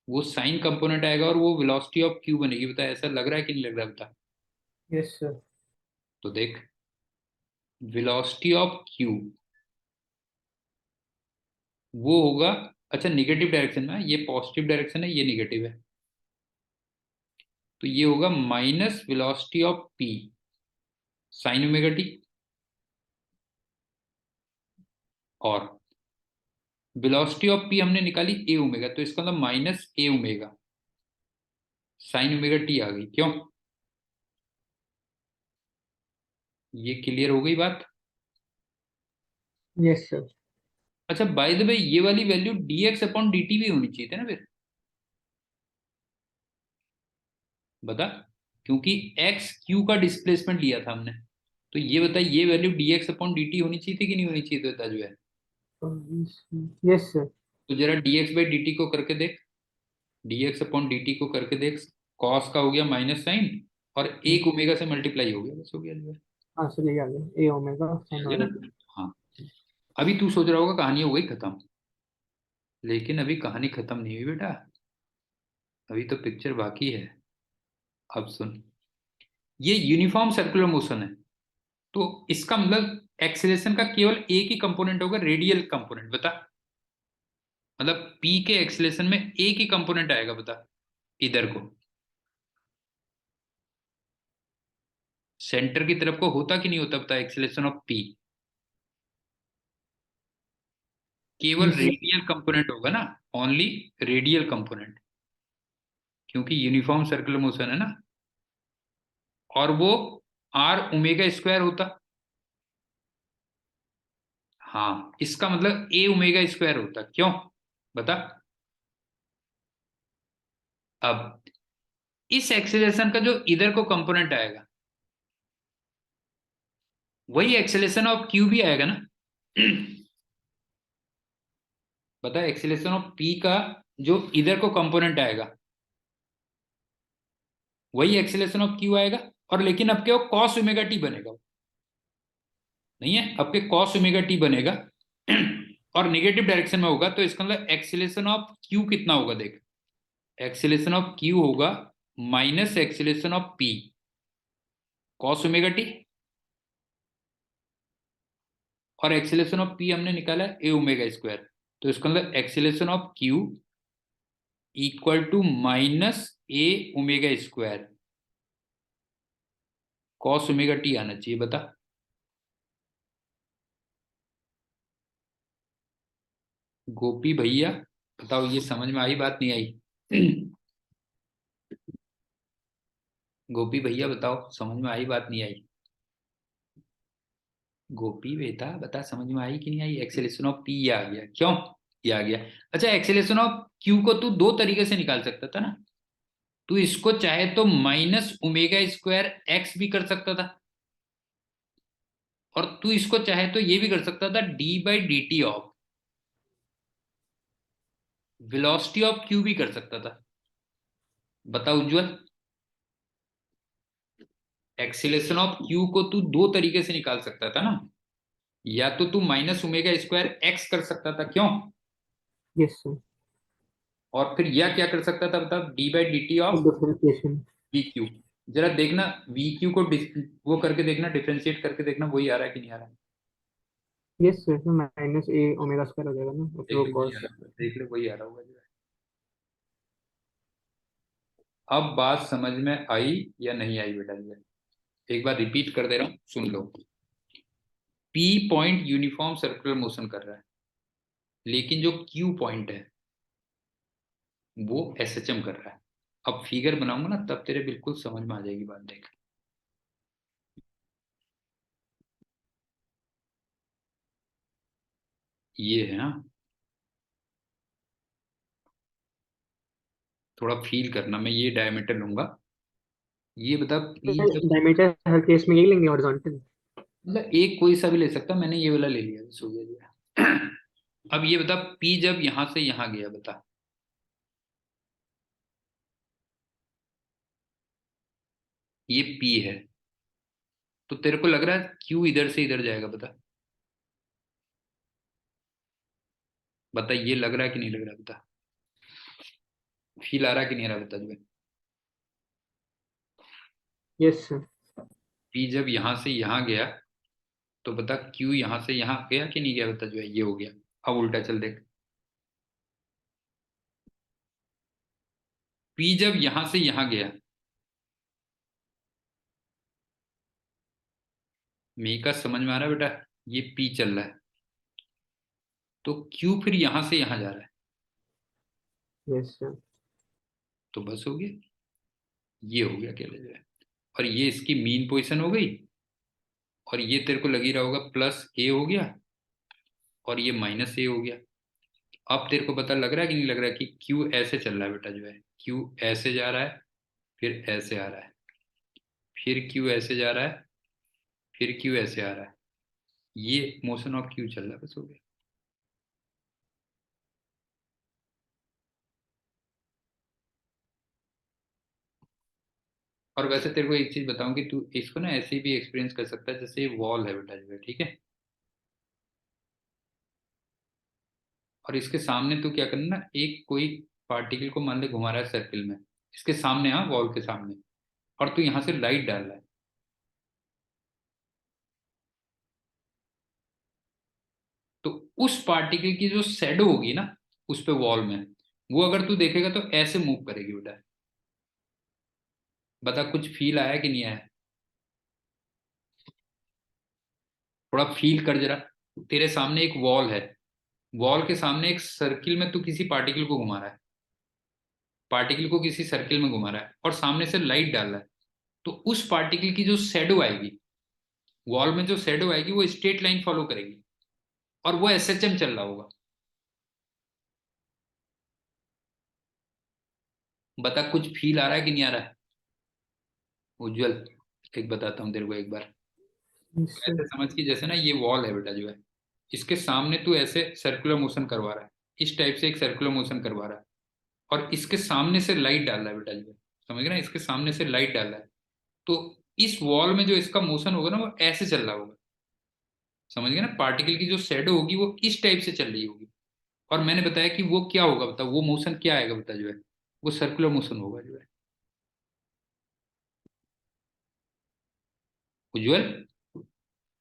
वो साइन कंपोनेंट आएगा और वो वेलोसिटी ऑफ क्यू बनेगी। बता, ऐसा लग रहा है कि नहीं लग रहा? बता। Yes sir. तो देख, वेलोसिटी ऑफ क्यू वो होगा, अच्छा निगेटिव डायरेक्शन में है, ये पॉजिटिव डायरेक्शन है, ये निगेटिव है, तो ये होगा minus velocity of P sign omega T. और वेलोसिटी ऑफ पी हमने निकाली ए ओमेगा, तो इसका मतलब minus A omega sine omega T आ गई। क्यों? ये क्लियर हो गई बात? Yes sir. अच्छा, बाय द वे, ये वाली वैल्यू dx अपॉन dt भी होनी चाहिए थी ना फिर? बता, क्योंकि x q का डिस्प्लेसमेंट लिया था हमने, तो ये बता, ये वैल्यू dx अपॉन dt होनी चाहिए थी कि नहीं होनी चाहिए? तो बता जो है, यस सर। तो जरा dx बाई dt को करके देख, dx अपॉन dt को करके देख। cos का हो गया माइनस साइन, और एक ओमेगा से मल्टीप्लाई हो गया, बस हो गया जो है। हाँ सर, ये आ गया ए ओमेगा आ साइन गया ना? Omega T. हाँ। अभी तू सोच रहा होगा कहानी हो गई खत्म, लेकिन अभी कहानी खत्म नहीं हुई बेटा, अभी तो पिक्चर बाकी है। अब सुन, ये यूनिफॉर्म सर्कुलर मोशन है, तो इसका मतलब एक्सेलेरेशन का केवल एक ही कंपोनेंट होगा, रेडियल कंपोनेंट। बता, मतलब पी के एक्सेलेरेशन में एक ही कंपोनेंट आएगा, बता, इधर को सेंटर की तरफ को होता कि नहीं होता? बता, एक्सेलेरेशन ऑफ पी केवल यस सर। रेडियल कंपोनेंट होगा ना, ओनली रेडियल कंपोनेंट, क्योंकि यूनिफॉर्म सर्कुलर मोशन है ना। और वो आर ओमेगा स्क्वायर होता। हाँ, इसका मतलब ए ओमेगा स्क्वायर होता। क्यों? बता। अब इस एक्सेलेरेशन का जो इधर को कंपोनेंट आएगा वही एक्सेलेरेशन ऑफ क्यू भी आएगा ना। बता, एक्सेलेरेशन ऑफ पी का जो इधर को कंपोनेंट आएगा वही एक्सेलेरेशन ऑफ क्यू आएगा, और लेकिन अब क्या वो कॉस ओमेगा टी बनेगा? नहीं है, अब के कॉस ओमेगा टी बनेगा और निगेटिव डायरेक्शन में होगा, तो इसका मतलब एक्सेलेरेशन ऑफ क्यू कितना होगा? देख, एक्सेलेरेशन ऑफ क्यू होगा minus acceleration of P cos omega T, और एक्सेलेरेशन ऑफ पी हमने निकाला ए ओमेगा स्क्वायर, तो इसका मतलब acceleration of Q equal to minus A omega square cos omega T आना चाहिए। बता। गोपी भैया बताओ, ये समझ में आई बात नहीं आई? गोपी भैया बताओ, समझ में आई बात नहीं आई? गोपी बेटा बता, समझ में आई कि नहीं आई? एक्सेलेरेशन ऑफ पी ये आ गया। क्यों ये आ गया? अच्छा, एक्सेलेरेशन ऑफ क्यू को तू दो तरीके से निकाल सकता था ना। तू इसको चाहे तो माइनस ओमेगा स्क्वायर एक्स भी कर सकता था, और तू इसको चाहे तो ये भी कर सकता था, D by d T of velocity of Q भी कर सकता था। बता उज्जवल, एक्सीलरेशन ऑफ क्यू को तू दो तरीके से निकाल सकता था ना। या तो तू माइनस ओमेगा स्क्वायर एक्स कर सकता था। क्यों? Yes sir. और फिर या क्या कर सकता था बता, D by d T of differentiation. We Q. जरा देखना, वी क्यू को वो करके देखना, डिफ्रेंशिएट करके देखना, वही आ रहा है कि नहीं आ रहा है? यस सर, तो माइनस ए ओमेगा स्क्वायर हो जाएगा ना, और फिर देख वो ले वही आ कॉस। रहा होगा, देख ले वही आ रहा होगा जो है। अब बात समझ में आई या नहीं आई बेटा जी? एक बार रिपीट कर दे रहा हूं, सुन लो। P point uniform circular motion कर रहा है, लेकिन जो क्यू पॉइंट है वो एसएचएम कर रहा है। अब फिगर बनाऊंगा ना, तब तेरे बिल्कुल समझ में आ जाएगी बात। देख, ये है ना, थोड़ा फील करना, मैं ये डायमीटर लूंगा। ये बता P जब, डायमीटर हर केस में यही लेंगे हॉरिजॉन्टल। मतलब एक कोई सा भी ले सकता, मैंने ये वाला ले लिया, बस हो गया जो है। अब ये बता P जब यहां से यहां गया, बता। ये P है, तो तेरे को लग रहा है Q इधर से इधर जाएगा, बता। बता ये लग रहा है कि नहीं लग रहा, बता। फील आ रहा है कि नहीं आ रहा, बता जो है। Yes sir. P जब यहां से यहां गया, तो बता Q यहां से यहां गया कि नहीं गया, बता जो है। ये हो गया। अब उल्टा चल देख, P जब यहां से यहां गया, मेरे का समझ में आ रहा है बेटा। ये P चल रहा है, तो Q फिर यहां से यहां जा रहा है, यस सर। तो बस हो गया। ये हो गया अकेले जो है। और ये इसकी मीन पोजीशन हो गई, और ये तेरे को लगी रहा होगा प्लस ए हो गया, और ये माइनस ए हो गया। अब तेरे को पता लग रहा है कि नहीं लग रहा है कि क्यू ऐसे चल रहा है बेटा जो है। क्यू ऐसे जा रहा है, फिर ऐसे आ रहा है, फिर क्यू ऐसे जा रहा है, फिर क्यू ऐसे आ रहा है। ये मोशन ऑफ क्यू चल रहा है, बस हो गया। और वैसे तेरे को एक चीज बताऊं कि तू इसको ना ऐसे भी एक्सपीरियंस कर सकता है, जैसे वॉल है बेटा जो है, ठीक है। और इसके सामने तू क्या करना ना, एक कोई पार्टिकल को मान ले घुमा रहा है सर्किल में, इसके सामने, हाँ वॉल के सामने, और तू यहाँ से लाइट डाल रहा है। तो उस पार्टिकल की जो शेडो होगी ना उस पे वॉल में, वो अगर तू देखेगा तो ऐसे मूव करेगी बेटा। बता कुछ फील आया कि नहीं आया। थोड़ा फील कर जरा। तेरे सामने एक वॉल है, वॉल के सामने एक सर्किल में तू किसी पार्टिकल को घुमा रहा है, पार्टिकल को किसी सर्किल में घुमा रहा है, और सामने से लाइट डाल रहा है। तो उस पार्टिकल की जो शेडो आएगी, वॉल में जो शेडो आएगी, वो स्ट्रेट लाइन फॉलो करेगी, और वो एसएचएम चल रहा होगा। बता कुछ फील आ रहा है कि नहीं आ रहा है। उज्जवल, एक बताता हूँ तेरे को एक बार। Yes sir. ऐसे समझ कि जैसे ना ये वॉल है बेटा जो है, इसके सामने तू ऐसे सर्कुलर मोशन करवा रहा है, इस टाइप से एक सर्कुलर मोशन करवा रहा है, और इसके सामने से लाइट डाल रहा है बेटा जो है। समझ गया ना, इसके सामने से लाइट डाल रहा है। तो इस वॉल में जो इसका मोशन होगा ना, वो ऐसे चल रहा होगा। समझ गया ना, पार्टिकल की जो शेडो होगी वो इस टाइप से चल रही होगी। और मैंने बताया कि वो क्या होगा, बता वो मोशन क्या आएगा, बता जो है। वो सर्कुलर मोशन होगा जो है। उज्जवल,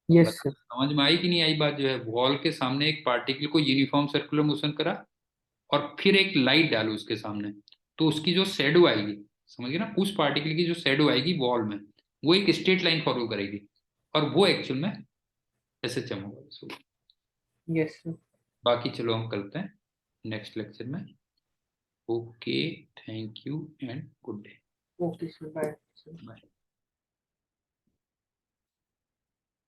यस बता सर। समझ में आई कि नहीं आई बात जो है। वॉल के सामने एक पार्टिकल को यूनिफॉर्म सर्कुलर मोशन करा, और फिर एक लाइट डालो उसके सामने, तो उसकी जो शेडो आएगी, समझ गए ना, उस पार्टिकल की जो शेडो आएगी वॉल में, वो एक स्ट्रेट लाइन फॉलो करेगी, और वो एक्चुअल में ऐसे चमकेगा। Yes sir. बाकी चलो हम करते हैं नेक्स्ट लेक्चर में। Okay, thank you and good day. Okay sir, bye. Bye.